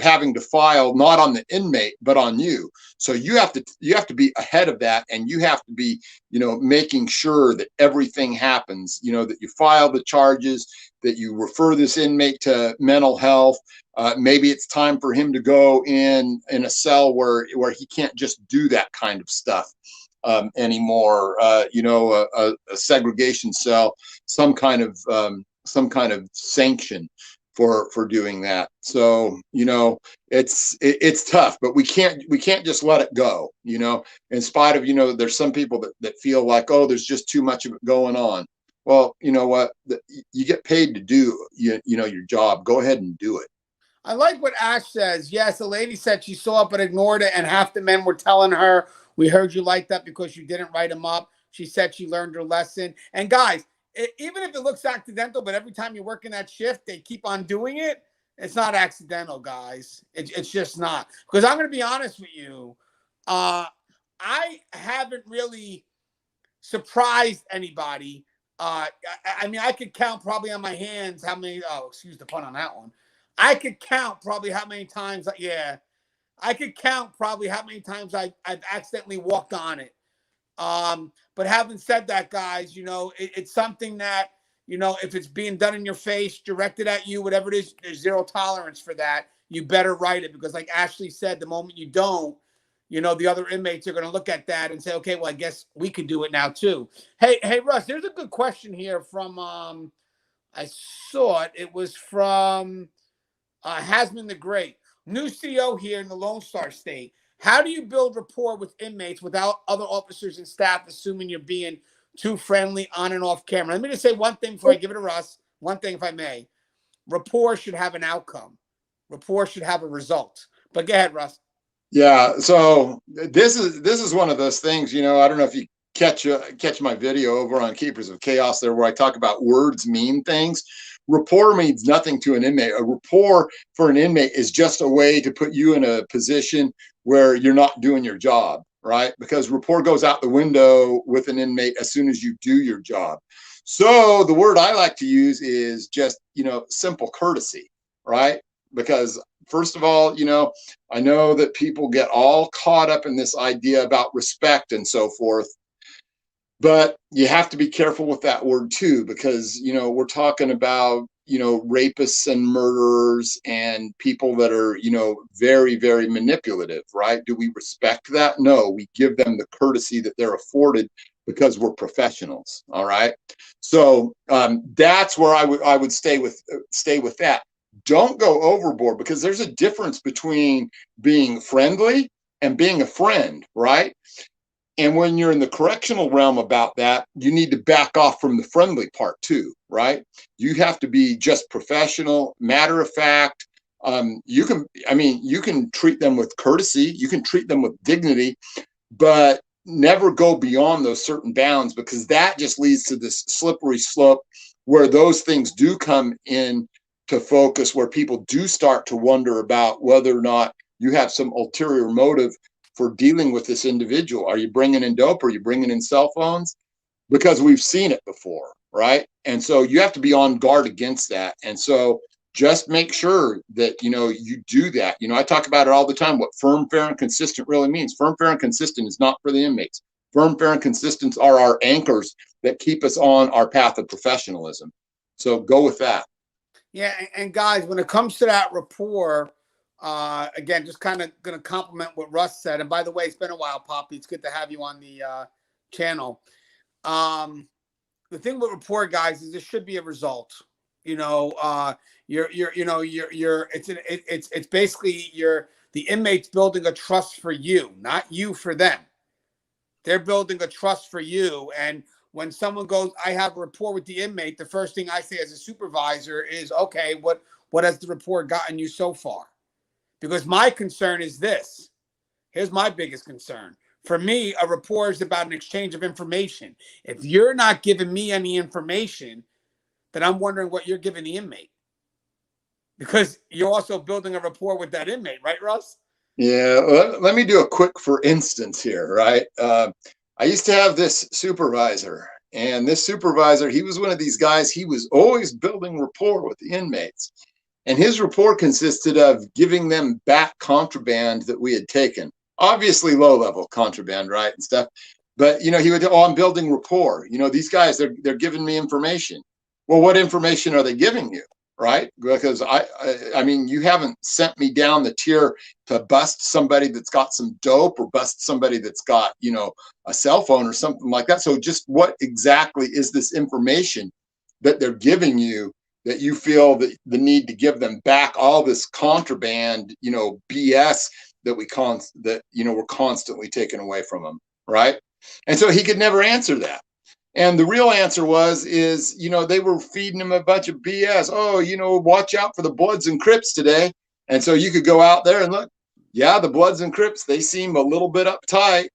having to file not on the inmate but on you. So you have to be ahead of that, and you have to be making sure that everything happens, that you file the charges, that you refer this inmate to mental health. Maybe it's time for him to go in a cell where he can't just do that kind of stuff anymore. A segregation cell, some kind of sanction for doing that. So it's tough, but we can't just let it go. In spite of there's some people that feel like, oh, there's just too much of it going on. Well, you know what? You get paid to do your job. Go ahead and do it. I like what Ash says. Yes, the lady said she saw it but ignored it, and half the men were telling her, we heard you like that because you didn't write them up. She said she learned her lesson. And guys, even if it looks accidental, but every time you work in that shift, they keep on doing it, it's not accidental, guys. It's just not. Because I'm going to be honest with you, I haven't really surprised anybody. I mean, I could count probably on my hands how many, excuse the pun on that one. I could count probably how many times, I could count probably how many times I've accidentally walked on it. But having said that, guys, it's something that, if it's being done in your face, directed at you, whatever it is, there's zero tolerance for that. You better write it, because like Ashley said, the moment you don't, the other inmates are going to look at that and say, okay, well, I guess we can do it now too. Hey, Russ, there's a good question here from, I saw it. It was from Hasman the Great. New CEO here in the Lone Star State. How do you build rapport with inmates without other officers and staff assuming you're being too friendly on and off camera? Let me just say one thing before I give it to Russ. One thing, if I may. Rapport should have an outcome. Rapport should have a result. But go ahead, Russ. Yeah. So this is one of those things, I don't know if you catch my video over on Keepers of Chaos there, where I talk about words mean things. Rapport means nothing to an inmate. A rapport for an inmate is just a way to put you in a position where you're not doing your job, right? Because rapport goes out the window with an inmate as soon as you do your job. So the word I like to use is just, simple courtesy, right? Because first of all, I know that people get all caught up in this idea about respect and so forth, but you have to be careful with that word too, because, we're talking about, rapists and murderers and people that are, very, very manipulative, right? Do we respect that? No, we give them the courtesy that they're afforded because we're professionals. All right. So that's where I would stay with that. Don't go overboard, because there's a difference between being friendly and being a friend, right? And when you're in the correctional realm about that, you need to back off from the friendly part too, right? You have to be just professional, matter of fact. You can treat them with courtesy, you can treat them with dignity, but never go beyond those certain bounds, because that just leads to this slippery slope where those things do come in to focus, where people do start to wonder about whether or not you have some ulterior motive for dealing with this individual. Are you bringing in dope? Are you bringing in cell phones? Because we've seen it before, right? And so you have to be on guard against that. And so just make sure that, you do that. I talk about it all the time, what firm, fair, and consistent really means. Firm, fair, and consistent is not for the inmates. Firm, fair, and consistent are our anchors that keep us on our path of professionalism. So go with that. Yeah. And guys, when it comes to that rapport, again, just kind of going to compliment what Russ said. And by the way, it's been a while, Poppy. It's good to have you on the channel. The thing with rapport, guys, is there should be a result. It's basically the inmates building a trust for you, not you for them. They're building a trust for you. And when someone goes, I have a rapport with the inmate, the first thing I say as a supervisor is, okay, what has the rapport gotten you so far? Because my concern is this. Here's my biggest concern. For me, a rapport is about an exchange of information. If you're not giving me any information, then I'm wondering what you're giving the inmate. Because you're also building a rapport with that inmate, right, Russ? Yeah, let me do a quick for instance here, right? I used to have this supervisor, and this supervisor, he was one of these guys, he was always building rapport with the inmates. And his rapport consisted of giving them back contraband that we had taken. Obviously low-level contraband, right, and stuff. But, he would, I'm building rapport. These guys, they're giving me information. Well, what information are they giving you, right? Because, I mean, you haven't sent me down the tier to bust somebody that's got some dope or bust somebody that's got, a cell phone or something like that. So just what exactly is this information that they're giving you that you feel that the need to give them back all this contraband, BS that we're constantly taking away from them, right? And so he could never answer that. And the real answer is, they were feeding him a bunch of BS. Oh, watch out for the Bloods and Crips today. And so you could go out there and look, yeah, the Bloods and Crips, they seem a little bit uptight.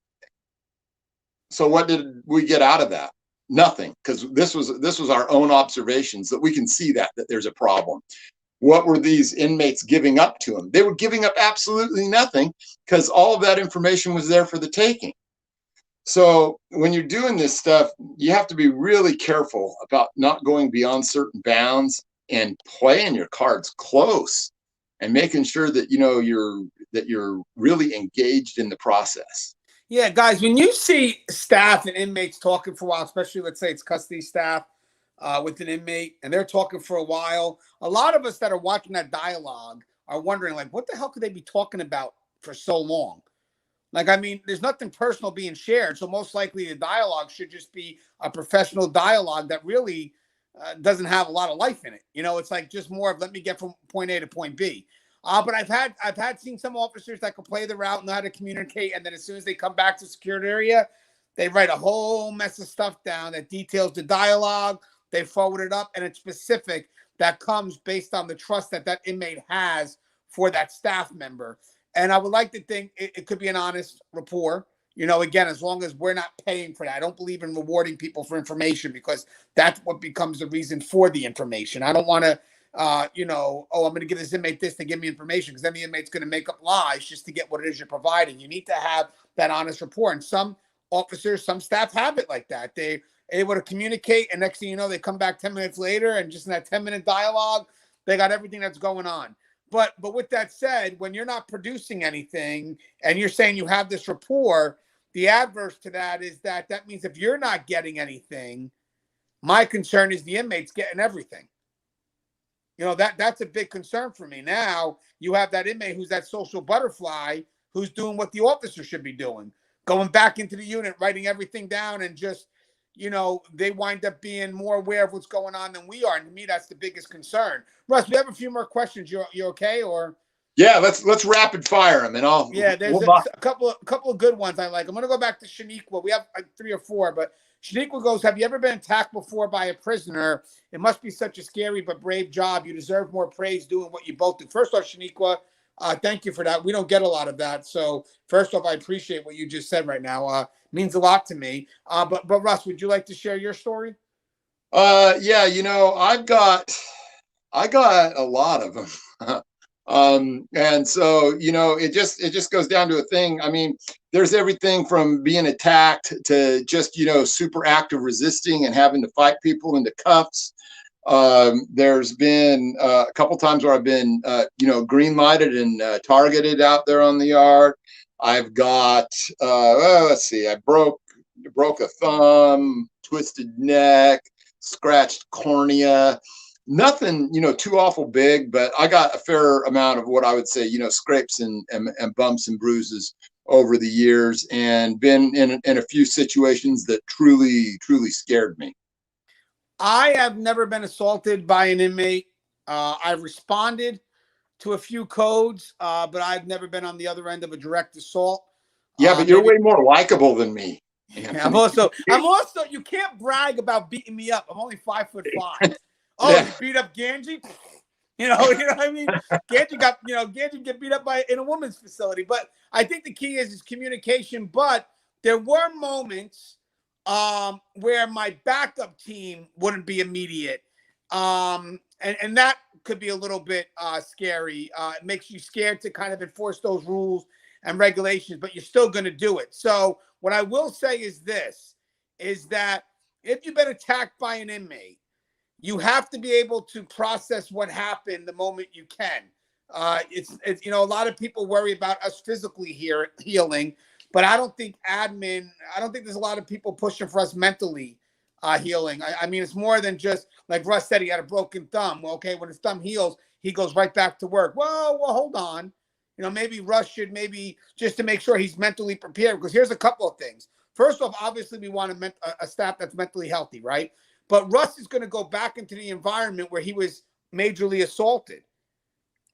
So what did we get out of that? Nothing, because this was our own observations that we can see that there's a problem. What were these inmates giving up to him? They were giving up absolutely nothing, because all of that information was there for the taking. So when you're doing this stuff, you have to be really careful about not going beyond certain bounds and playing your cards close and making sure that you're really engaged in the process. Yeah, guys, when you see staff and inmates talking for a while, especially let's say it's custody staff with an inmate, and they're talking for a while, a lot of us that are watching that dialogue are wondering, like, what the hell could they be talking about for so long? Like, I mean, there's nothing personal being shared. So most likely the dialogue should just be a professional dialogue that really doesn't have a lot of life in it. It's like just more of let me get from point A to point B. But I've seen some officers that can play the route, know how to communicate, and then as soon as they come back to security area, they write a whole mess of stuff down that details the dialogue. They forward it up, and it's specific. That comes based on the trust that inmate has for that staff member. And I would like to think it could be an honest rapport. Again, as long as we're not paying for that. I don't believe in rewarding people for information, because that's what becomes the reason for the information. I don't want to, oh, I'm going to give this inmate this to give me information, because then the inmate's going to make up lies just to get what it is you're providing. You need to have that honest rapport. And some officers, some staff have it like that. They're able to communicate, and next thing you know, they come back 10 minutes later, and just in that 10-minute dialogue, they got everything that's going on. But with that said, when you're not producing anything and you're saying you have this rapport, the adverse to that is that means if you're not getting anything, my concern is the inmate's getting everything. That's a big concern for me. Now you have that inmate who's that social butterfly, who's doing what the officer should be doing, going back into the unit, writing everything down, and just, they wind up being more aware of what's going on than we are. And to me, that's the biggest concern. Russ, we have a few more questions. You okay? Or yeah, let's rapid fire them, and I'll there's a couple of good ones I like. I'm gonna go back to Shaniqua. We have like 3 or 4, but Shaniqua goes, have you ever been attacked before by a prisoner? It must be such a scary but brave job. You deserve more praise doing what you both do. First off, Shaniqua, thank you for that. We don't get a lot of that. So first off, I appreciate what you just said right now. Means a lot to me. But Russ, would you like to share your story? Yeah, I got a lot of them. And so, it just goes down to a thing. I mean, there's everything from being attacked to just, super active resisting and having to fight people into cuffs. There's been a couple times where I've been, green lighted and targeted out there on the yard. I've got, let's see, I broke a thumb, twisted neck, scratched cornea. Nothing, too awful big, but I got a fair amount of what I would say, scrapes and bumps and bruises over the years, and been in a few situations that truly scared me. I have never been assaulted by an inmate. I've responded to a few codes, but I've never been on the other end of a direct assault. Yeah, but you're way more likable than me. I'm also, you can't brag about beating me up. I'm only 5'5". Oh, yeah. You beat up Gangi? You know what I mean? Gangi get beat up in a women's facility. But I think the key is communication. But there were moments where my backup team wouldn't be immediate. And that could be a little bit scary. It makes you scared to kind of enforce those rules and regulations, but you're still going to do it. So what I will say is this, is that if you've been attacked by an inmate, you have to be able to process what happened the moment you can. It's a lot of people worry about us physically healing, but I don't think there's a lot of people pushing for us mentally healing. I mean, it's more than just, like Russ said, he had a broken thumb. Well, okay, when his thumb heals, he goes right back to work. Well, hold on. Maybe Russ should just to make sure he's mentally prepared, because here's a couple of things. First off, obviously we want a staff that's mentally healthy, right? But Russ is going to go back into the environment where he was majorly assaulted.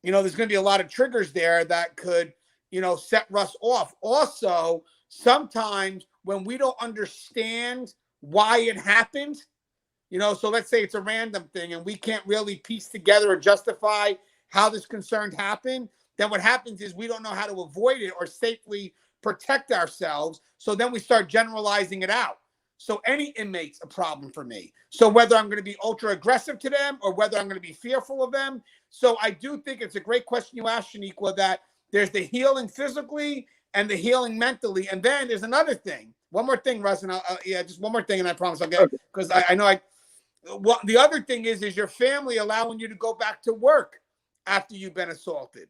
There's going to be a lot of triggers there that could, set Russ off. Also, sometimes when we don't understand why it happened, so let's say it's a random thing and we can't really piece together or justify how this concern happened, then what happens is we don't know how to avoid it or safely protect ourselves. So then we start generalizing it out. So any inmate's a problem for me. So whether I'm going to be ultra aggressive to them or whether I'm going to be fearful of them. So I do think it's a great question you asked, Shaniqua, that there's the healing physically and the healing mentally. And then there's another thing. One more thing, Russ, and just one more thing, and I promise I'll get, because I know the other thing is your family allowing you to go back to work after you've been assaulted,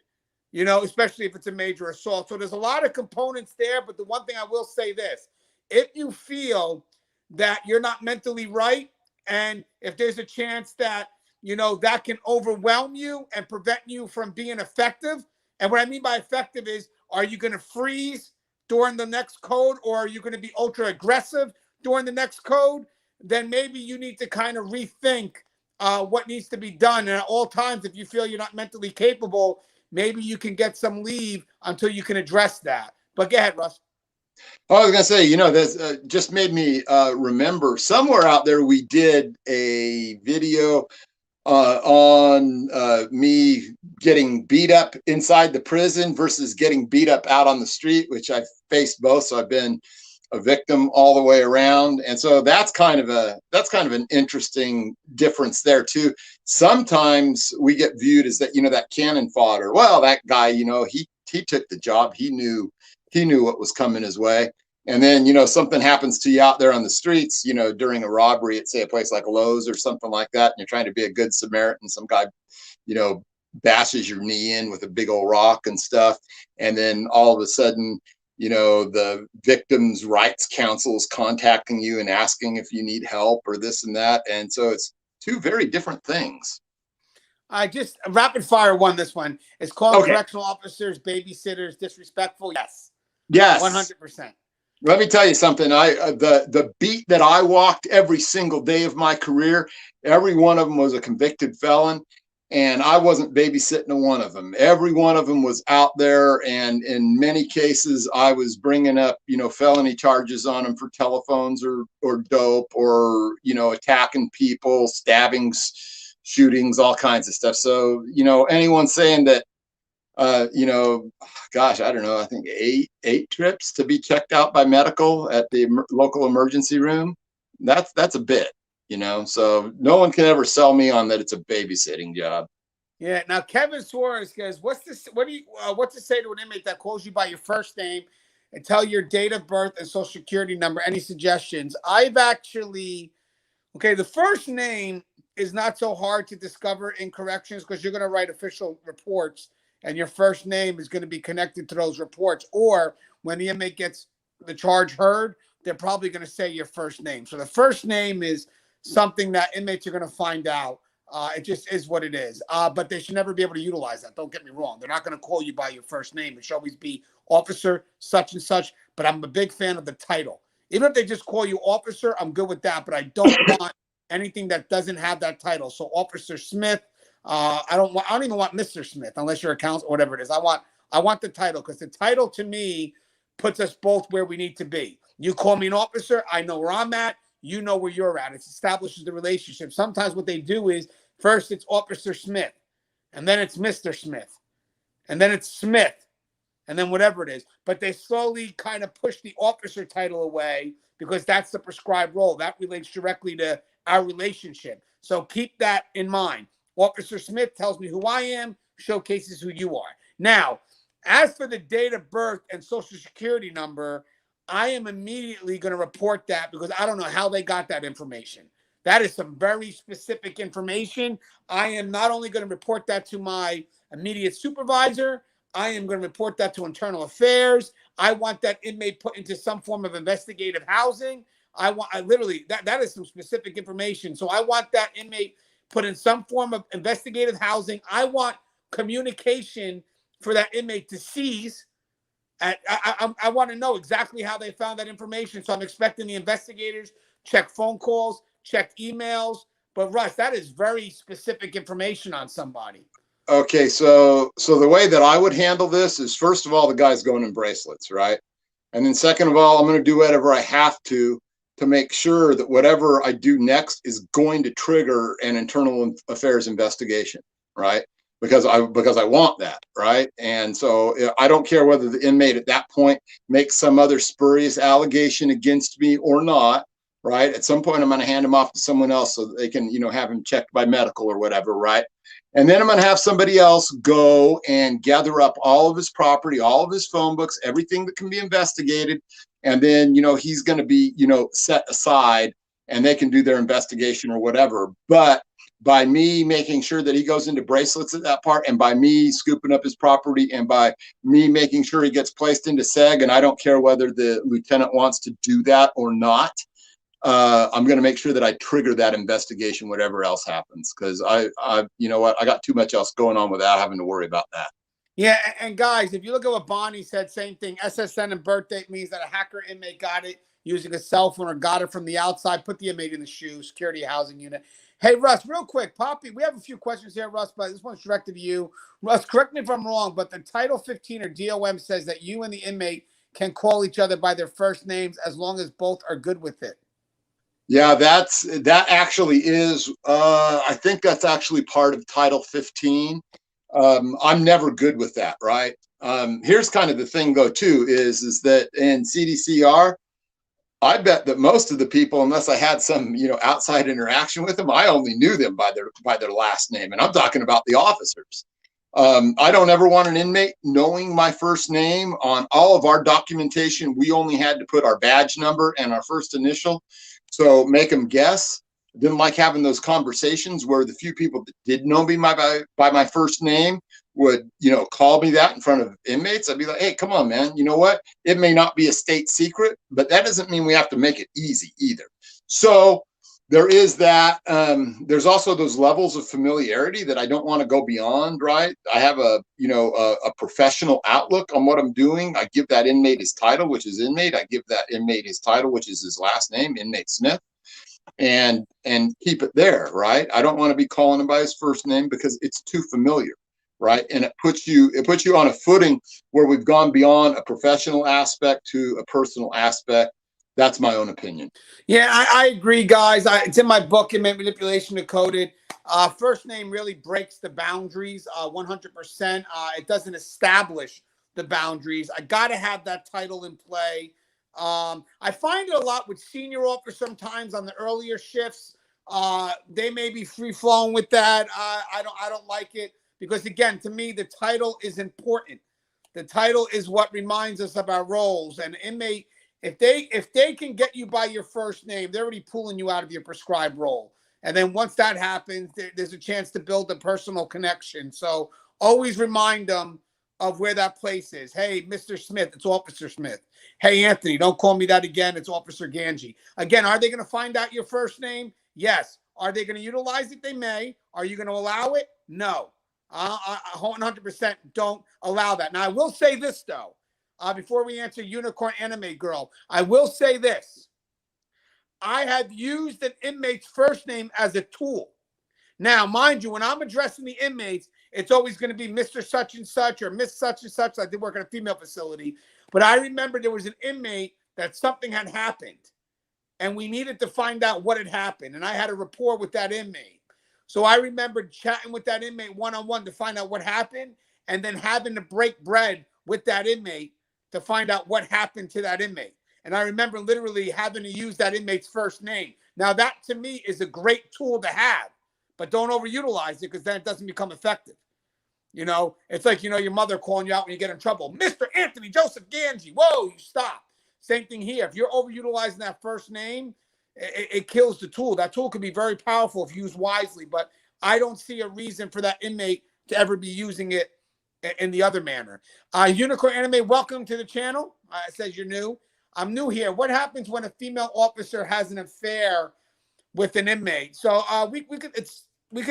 especially if it's a major assault. So there's a lot of components there. But the one thing I will say this, if you feel that you're not mentally right, and if there's a chance that, that can overwhelm you and prevent you from being effective. And what I mean by effective is, are you going to freeze during the next code, or are you going to be ultra aggressive during the next code? Then maybe you need to kind of rethink what needs to be done. And at all times, if you feel you're not mentally capable, maybe you can get some leave until you can address that. But go ahead, Russ. I was going to say, this just made me remember somewhere out there we did a video on me getting beat up inside the prison versus getting beat up out on the street, which I've faced both. So I've been a victim all the way around. And so that's kind of an interesting difference there too. Sometimes we get viewed as that, that cannon fodder. Well, that guy, he took the job. He knew what was coming his way. And then, something happens to you out there on the streets, during a robbery at, say, a place like Lowe's or something like that, and you're trying to be a good Samaritan. Some guy, bashes your knee in with a big old rock and stuff. And then all of a sudden, the victims' rights council is contacting you and asking if you need help or this and that. And so it's two very different things. I just rapid fire won this one. It's called correctional officers, babysitters, disrespectful. Yes. Yes. 100%. Let me tell you something. The beat that I walked every single day of my career, every one of them was a convicted felon, and I wasn't babysitting one of them. Every one of them was out there, and in many cases, I was bringing up, felony charges on them for telephones or dope or, attacking people, stabbings, shootings, all kinds of stuff. So, anyone saying that, gosh, I don't know, I think eight trips to be checked out by medical at the local emergency room. That's a bit, so no one can ever sell me on that it's a babysitting job. Yeah. Now, Kevin Suarez goes, what's to say to an inmate that calls you by your first name and tell your date of birth and social security number? Any suggestions? The first name is not so hard to discover in corrections because you're going to write official reports and your first name is going to be connected to those reports. Or when the inmate gets the charge heard, they're probably going to say your first name. So the first name is something that inmates are going to find out. It just is what it is. But they should never be able to utilize that. Don't get me wrong. They're not going to call you by your first name. It should always be officer such and such. But I'm a big fan of the title. Even if they just call you officer, I'm good with that. But I don't want anything that doesn't have that title. So Officer Smith, I don't even want Mr. Smith unless you're a counsel or whatever it is. I want the title because the title to me puts us both where we need to be. You call me an officer, I know where I'm at. You know where you're at. It establishes the relationship. Sometimes what they do is first it's Officer Smith, and then it's Mr. Smith, and then it's Smith, and then whatever it is. But they slowly kind of push the officer title away because that's the prescribed role. That relates directly to our relationship. So keep that in mind. Officer Smith tells me who I am, showcases who you are. Now, as for the date of birth and social security number, I am immediately going to report that because I don't know how they got that information. That is some very specific information. I am not only going to report that to my immediate supervisor, I am going to report that to internal affairs. I want that inmate put into some form of investigative housing. That is some specific information. So I want that inmate put in some form of investigative housing. I want communication for that inmate to seize. I want to know exactly how they found that information. So I'm expecting the investigators check phone calls, check emails. But Russ, that is very specific information on somebody. Okay, so the way that I would handle this is, first of all, the guy's going in bracelets, right? And then second of all, I'm going to do whatever I have to make sure that whatever I do next is going to trigger an internal affairs investigation, right? Because I want that, right? And so I don't care whether the inmate at that point makes some other spurious allegation against me or not, right? At some point, I'm going to hand him off to someone else so that they can, have him checked by medical or whatever, right? And then I'm going to have somebody else go and gather up all of his property, all of his phone books, everything that can be investigated. And then, he's going to be, set aside and they can do their investigation or whatever. But by me making sure that he goes into bracelets at that part, and by me scooping up his property, and by me making sure he gets placed into seg, and I don't care whether the lieutenant wants to do that or not, I'm going to make sure that I trigger that investigation, whatever else happens, because I got too much else going on without having to worry about that. Yeah, and guys, if you look at what Bonnie said, same thing. SSN and birth date means that a hacker inmate got it using a cell phone or got it from the outside, put the inmate in the shoe, security housing unit. Hey, Russ, real quick, Poppy, we have a few questions here, Russ, but this one's directed to you. Russ, correct me if I'm wrong, but the Title 15 or DOM says that you and the inmate can call each other by their first names as long as both are good with it. Yeah, that actually is, I think that's actually part of Title 15. I'm never good with that, right? Here's kind of the thing though too, is that in CDCR, I bet that most of the people, unless I had some, outside interaction with them, I only knew them by their last name. And I'm talking about the officers. I don't ever want an inmate knowing my first name. On all of our documentation, we only had to put our badge number and our first initial. So make them guess. Didn't like having those conversations where the few people that did know me by my first name would, call me that in front of inmates. I'd be like, hey, come on, man. You know what? It may not be a state secret, but that doesn't mean we have to make it easy either. So there is that. There's also those levels of familiarity that I don't want to go beyond, right? I have a professional outlook on what I'm doing. I give that inmate his title, which is inmate. I give that inmate his title, which is his last name, inmate Smith, and keep it there, right? I don't want to be calling him by his first name because it's too familiar, right? And it puts you on a footing where we've gone beyond a professional aspect to a personal aspect. That's my own opinion. Yeah, I agree, guys. It's in my book, Inmate Manipulation Decoded. First name really breaks the boundaries 100%. It doesn't establish the boundaries. I got to have that title in play. I find it a lot with senior officers sometimes on the earlier shifts. They may be free flowing with that. I don't like it because, again, to me, the title is important. The title is what reminds us of our roles. And inmate, if they can get you by your first name, they're already pulling you out of your prescribed role. And then once that happens, there's a chance to build a personal connection. So always remind them of where that place is. Hey, Mr. Smith, it's Officer Smith. Hey, Anthony, don't call me that again. It's Officer Gangi. Again, are they going to find out your first name? Yes. Are they going to utilize it? They may. Are you going to allow it? No. 100% don't allow that. Now, I will say this, though. Before we answer Unicorn Anime Girl, I will say this. I have used an inmate's first name as a tool. Now, mind you, when I'm addressing the inmates, it's always going to be Mr. Such and Such or Miss Such and Such. I did work at a female facility. But I remember there was an inmate that something had happened, and we needed to find out what had happened. And I had a rapport with that inmate. So I remember chatting with that inmate one-on-one to find out what happened, and then having to break bread with that inmate to find out what happened to that inmate. And I remember literally having to use that inmate's first name. Now, that to me is a great tool to have, but don't overutilize it because then it doesn't become effective. It's like, your mother calling you out when you get in trouble. Mr. Anthony Joseph Gangi. Whoa, you stop. Same thing here. If you're overutilizing that first name, it kills the tool. That tool can be very powerful if used wisely, but I don't see a reason for that inmate to ever be using it in the other manner. Unicorn Anime, welcome to the channel. It says you're new. I'm new here. What happens when a female officer has an affair with an inmate? So we could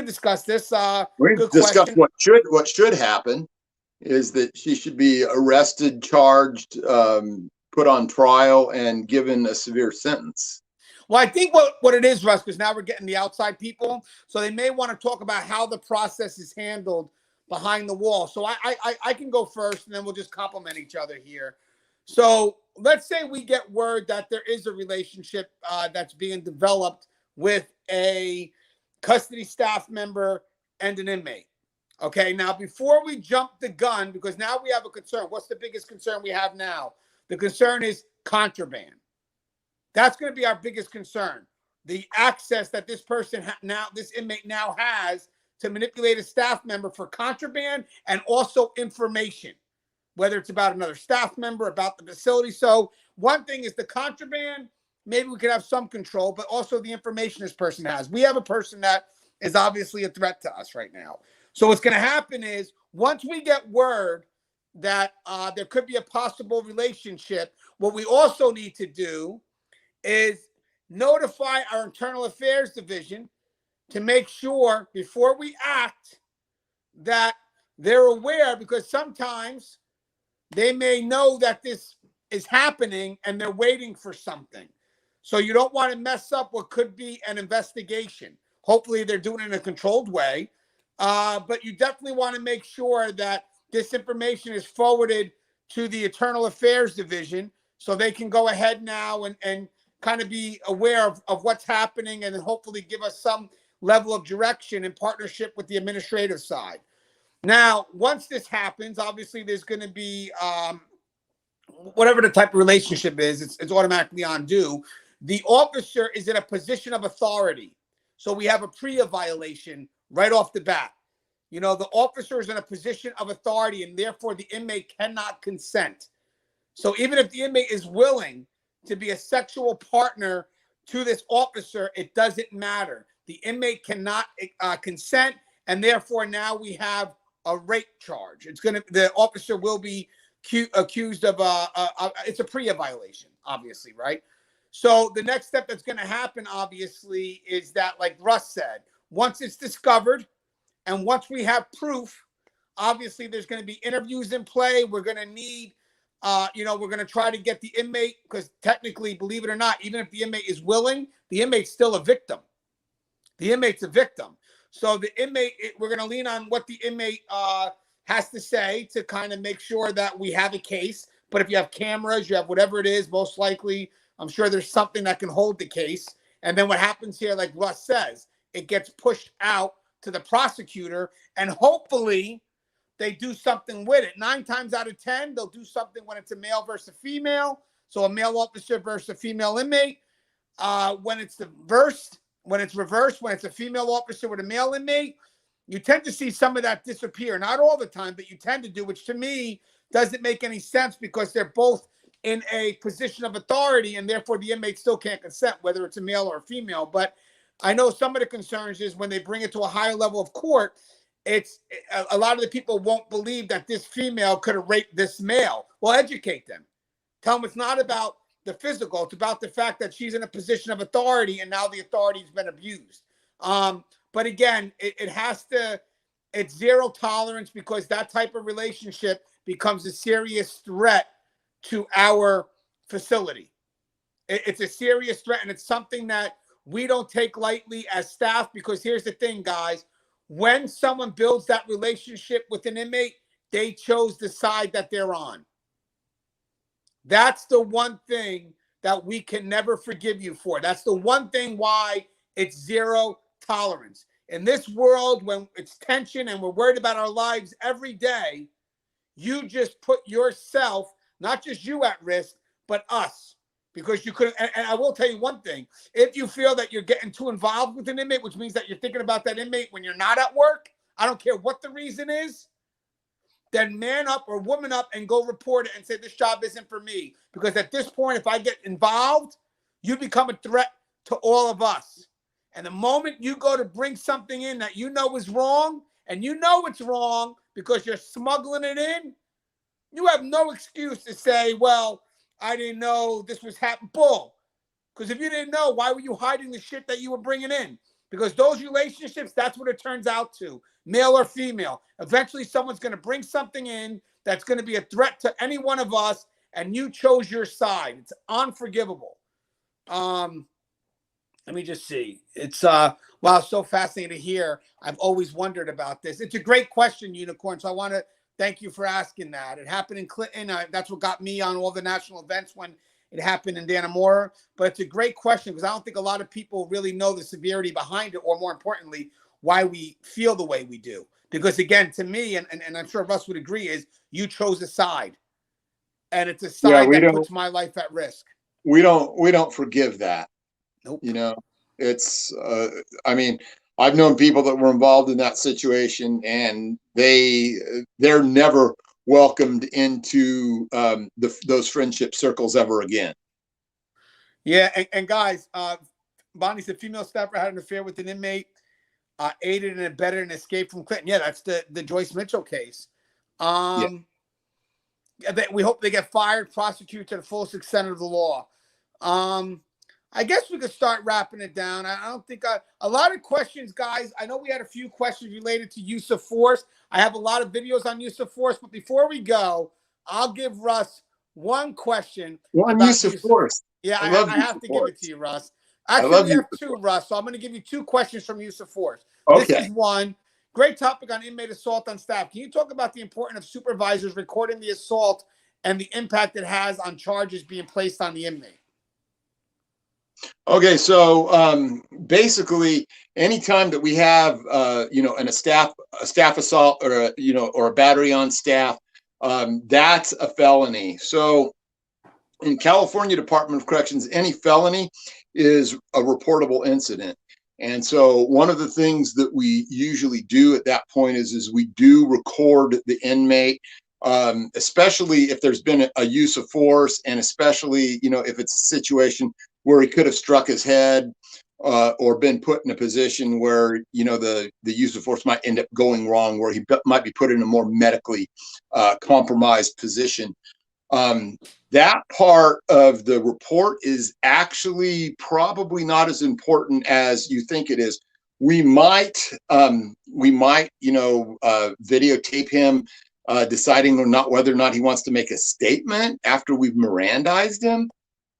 discuss this. We can discuss what should happen is that she should be arrested, charged, put on trial, and given a severe sentence. Well, I think what it is, Russ, because now we're getting the outside people, so they may want to talk about how the process is handled behind the wall. So I can go first, and then we'll just compliment each other here. So let's say we get word that there is a relationship that's being developed with a custody staff member and an inmate. Okay, now before we jump the gun, because now we have a concern. What's the biggest concern we have now? The concern is contraband. That's going to be our biggest concern. The access that this person this inmate now has to manipulate a staff member for contraband and also information, whether it's about another staff member, about the facility. So one thing is the contraband, maybe we could have some control, but also the information this person has. We have a person that is obviously a threat to us right now. So what's going to happen is once we get word that there could be a possible relationship, what we also need to do is notify our internal affairs division to make sure before we act that they're aware, because sometimes they may know that this is happening and they're waiting for something. So you don't want to mess up what could be an investigation. Hopefully they're doing it in a controlled way. But you definitely want to make sure that this information is forwarded to the Internal Affairs Division so they can go ahead now and kind of be aware of what's happening and then hopefully give us some level of direction in partnership with the administrative side. Now, once this happens, obviously there's going to be whatever the type of relationship is, it's automatically on due. The officer is in a position of authority. So we have a PREA violation right off the bat. You know, the officer is in a position of authority and therefore the inmate cannot consent. So even if the inmate is willing to be a sexual partner to this officer, it doesn't matter. The inmate cannot consent, and therefore now we have a rape charge. The officer will be accused of it's a PREA violation, obviously, right? So the next step that's going to happen, obviously, is that, like Russ said, once it's discovered and once we have proof, obviously there's going to be interviews in play. We're going to need, we're going to try to get the inmate, because technically, believe it or not, even if the inmate is willing, the inmate's still a victim. The inmate's a victim. So the inmate, we're going to lean on what the inmate has to say to kind of make sure that we have a case. But if you have cameras, you have whatever it is, most likely, I'm sure there's something that can hold the case. And then what happens here, like Russ says, it gets pushed out to the prosecutor, and hopefully they do something with it. 9 times out of 10, they'll do something when it's a male versus a female. So a male officer versus a female inmate. When it's reversed, when it's a female officer with a male inmate, you tend to see some of that disappear. Not all the time, but you tend to do, which to me doesn't make any sense, because they're both in a position of authority, and therefore the inmate still can't consent, whether it's a male or a female. But I know some of the concerns is when they bring it to a higher level of court, it's a lot of the people won't believe that this female could have raped this male. Well, educate them. Tell them it's not about the physical. It's about the fact that she's in a position of authority, and now the authority has been abused. But again, it's zero tolerance, because that type of relationship becomes a serious threat to our facility. It's a serious threat, and it's something that we don't take lightly as staff, because here's the thing, guys. When someone builds that relationship with an inmate, they chose the side that they're on. That's the one thing that we can never forgive you for. That's the one thing why it's zero tolerance. In this world, when it's tension and we're worried about our lives every day, you just put yourself, not just you, at risk, but us. Because you couldn't, and I will tell you one thing. If you feel that you're getting too involved with an inmate, which means that you're thinking about that inmate when you're not at work, I don't care what the reason is, then man up or woman up and go report it and say, this job isn't for me. Because at this point, if I get involved, you become a threat to all of us. And the moment you go to bring something in that you know is wrong, and you know it's wrong because you're smuggling it in, you have no excuse to say, well, I didn't know this was happening. Bull. Because if you didn't know, why were you hiding the shit that you were bringing in? Because those relationships, that's what it turns out to, male or female. Eventually, someone's going to bring something in that's going to be a threat to any one of us, and you chose your side. It's unforgivable. Let me just see. It's wow, so fascinating to hear. I've always wondered about this. It's a great question, Unicorn. So I want to thank you for asking that. It happened in Clinton. That's what got me on all the national events when it happened in Dannemora. But it's a great question, because I don't think a lot of people really know the severity behind it, or more importantly, why we feel the way we do. Because again, to me, and I'm sure Russ would agree, is you chose a side. And it's a side that puts my life at risk. We don't forgive that. Nope. You know, it's, I mean, I've known people that were involved in that situation, and they're never welcomed into those friendship circles ever again. Yeah, and guys, Bonnie said female staffer had an affair with an inmate, aided and abetted an escape from Clinton. Yeah, that's the Joyce Mitchell case. We hope they get fired, prosecuted to the fullest extent of the law. I guess we could start wrapping it down. I don't think a lot of questions, guys. I know we had a few questions related to use of force. I have a lot of videos on use of force, but before we go, I'll give Russ one question. One use of force. Yeah, I have to give it to you, Russ. Actually, we have two, Russ. So I'm going to give you two questions from use of force. Okay. This is one. Great topic on inmate assault on staff. Can you talk about the importance of supervisors recording the assault and the impact it has on charges being placed on the inmate? Okay, so basically, anytime that we have a staff assault or a battery on staff, that's a felony. So in California Department of Corrections, any felony is a reportable incident. And so one of the things that we usually do at that point is we do record the inmate, especially if there's been a use of force, and especially, if it's a situation where he could have struck his head or been put in a position where, the use of force might end up going wrong, where he might be put in a more medically compromised position. That part of the report is actually probably not as important as you think it is. We might videotape him deciding whether or not he wants to make a statement after we've Mirandized him.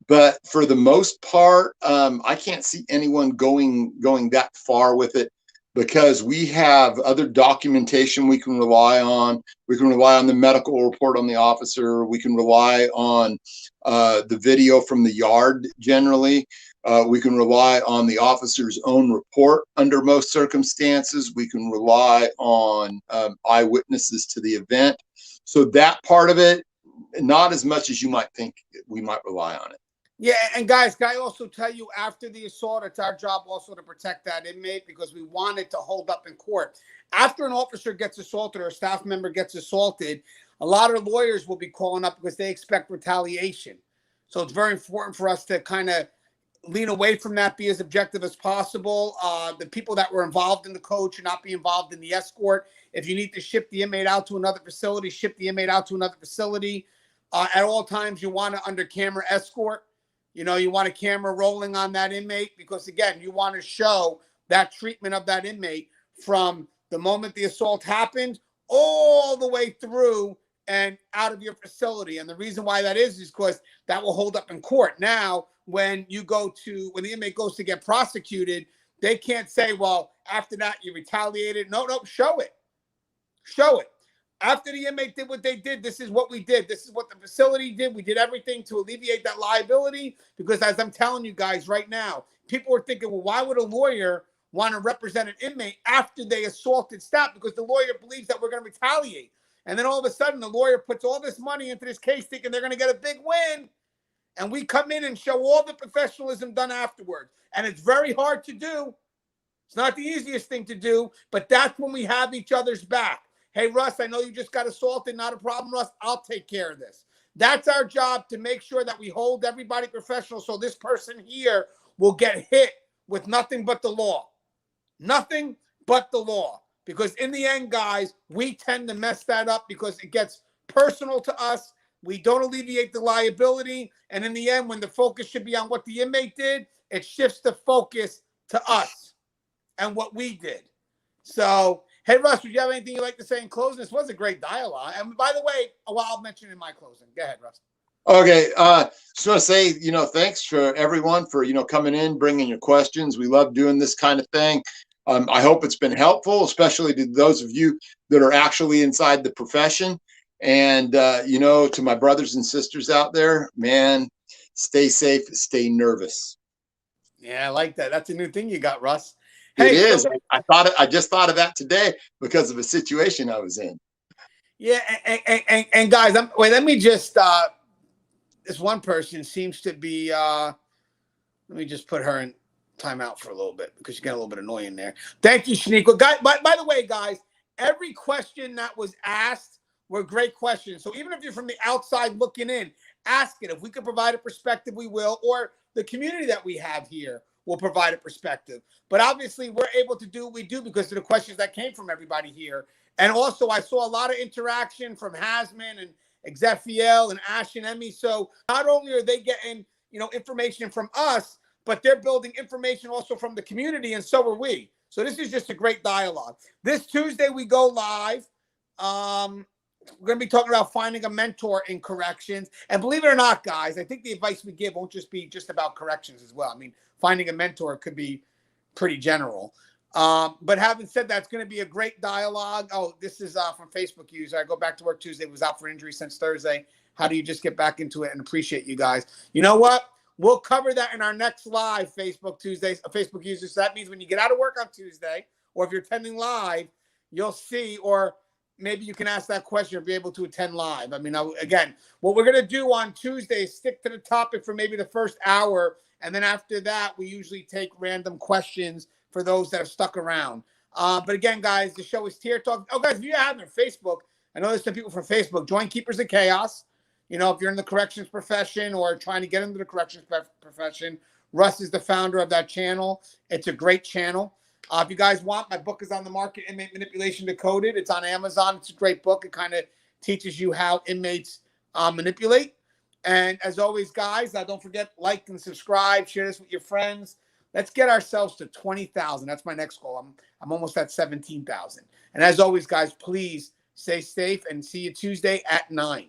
But for the most part, I can't see anyone going that far with it, because we have other documentation we can rely on. We can rely on the medical report on the officer. We can rely on the video from the yard generally. We can rely on the officer's own report under most circumstances. We can rely on eyewitnesses to the event. So that part of it, not as much as you might think we might rely on it. Yeah, and guys, can I also tell you, after the assault, it's our job also to protect that inmate, because we want it to hold up in court. After an officer gets assaulted or a staff member gets assaulted, a lot of lawyers will be calling up because they expect retaliation. So it's very important for us to kind of lean away from that, be as objective as possible. The people that were involved in the code should not be involved in the escort. If you need to ship the inmate out to another facility, ship the inmate out to another facility. At all times, you want to under camera escort. You want a camera rolling on that inmate, because, again, you want to show that treatment of that inmate from the moment the assault happened all the way through and out of your facility. And the reason why that is because that will hold up in court. Now, when the inmate goes to get prosecuted, they can't say, well, after that you retaliated. No, show it. Show it. After the inmate did what they did, this is what we did. This is what the facility did. We did everything to alleviate that liability, because, as I'm telling you guys right now, people are thinking, well, why would a lawyer want to represent an inmate after they assaulted staff? Because the lawyer believes that we're going to retaliate. And then all of a sudden, the lawyer puts all this money into this case thinking they're going to get a big win. And we come in and show all the professionalism done afterwards. And it's very hard to do. It's not the easiest thing to do, but that's when we have each other's back. Hey, Russ, I know you just got assaulted. Not a problem, Russ. I'll take care of this. That's our job, to make sure that we hold everybody professional, so this person here will get hit with nothing but the law. Nothing but the law. Because in the end, guys, we tend to mess that up because it gets personal to us. We don't alleviate the liability. And in the end, when the focus should be on what the inmate did, it shifts the focus to us and what we did. So, hey, Russ, would you have anything you'd like to say in closing? This was a great dialogue. And by the way, I'll mention in my closing. Go ahead, Russ. Okay. Just want to say, thanks for everyone for, coming in, bringing your questions. We love doing this kind of thing. I hope it's been helpful, especially to those of you that are actually inside the profession. And, to my brothers and sisters out there, man, stay safe, stay nervous. Yeah, I like that. That's a new thing you got, Russ. It is. I just thought of that today because of a situation I was in. Yeah, and guys, let me just. This one person seems to be. Let me just put her in timeout for a little bit, because she's getting a little bit annoying there. Thank you, Shaniqua. Guys, by the way, guys, every question that was asked were great questions. So even if you're from the outside looking in, ask it. If we could provide a perspective, we will. Or the community that we have here will provide a perspective. But obviously, we're able to do what we do because of the questions that came from everybody here. And also, I saw a lot of interaction from Hasman and Exefiel and Ash and Emmy. So not only are they getting, information from us, but they're building information also from the community, and so are we. So this is just a great dialogue. This Tuesday, we go live. We're going to be talking about finding a mentor in corrections. And believe it or not, guys, I think the advice we give won't just be about corrections as well. I mean, finding a mentor could be pretty general. But having said that, it's going to be a great dialogue. Oh, this is from Facebook user. I go back to work Tuesday, was out for injury since Thursday. How do you just get back into it? And appreciate you guys. You know what? We'll cover that in our next live Facebook Tuesdays, Facebook users. So that means when you get out of work on Tuesday, or if you're attending live, you'll see, or maybe you can ask that question or be able to attend live. I mean, again, what we're going to do on Tuesday is stick to the topic for maybe the first hour. And then after that, we usually take random questions for those that are stuck around. But again, guys, the show is Tier Talk. Oh, guys, if you haven't Facebook, I know there's some people from Facebook. Join Keepers of Chaos. You know, if you're in the corrections profession or trying to get into the corrections profession, Russ is the founder of that channel. It's a great channel. If you guys want, my book is on the market, Inmate Manipulation Decoded. It's on Amazon. It's a great book. It kind of teaches you how inmates manipulate. And as always, guys, don't forget, like and subscribe. Share this with your friends. Let's get ourselves to 20,000. That's my next goal. I'm almost at 17,000. And as always, guys, please stay safe and see you Tuesday at 9.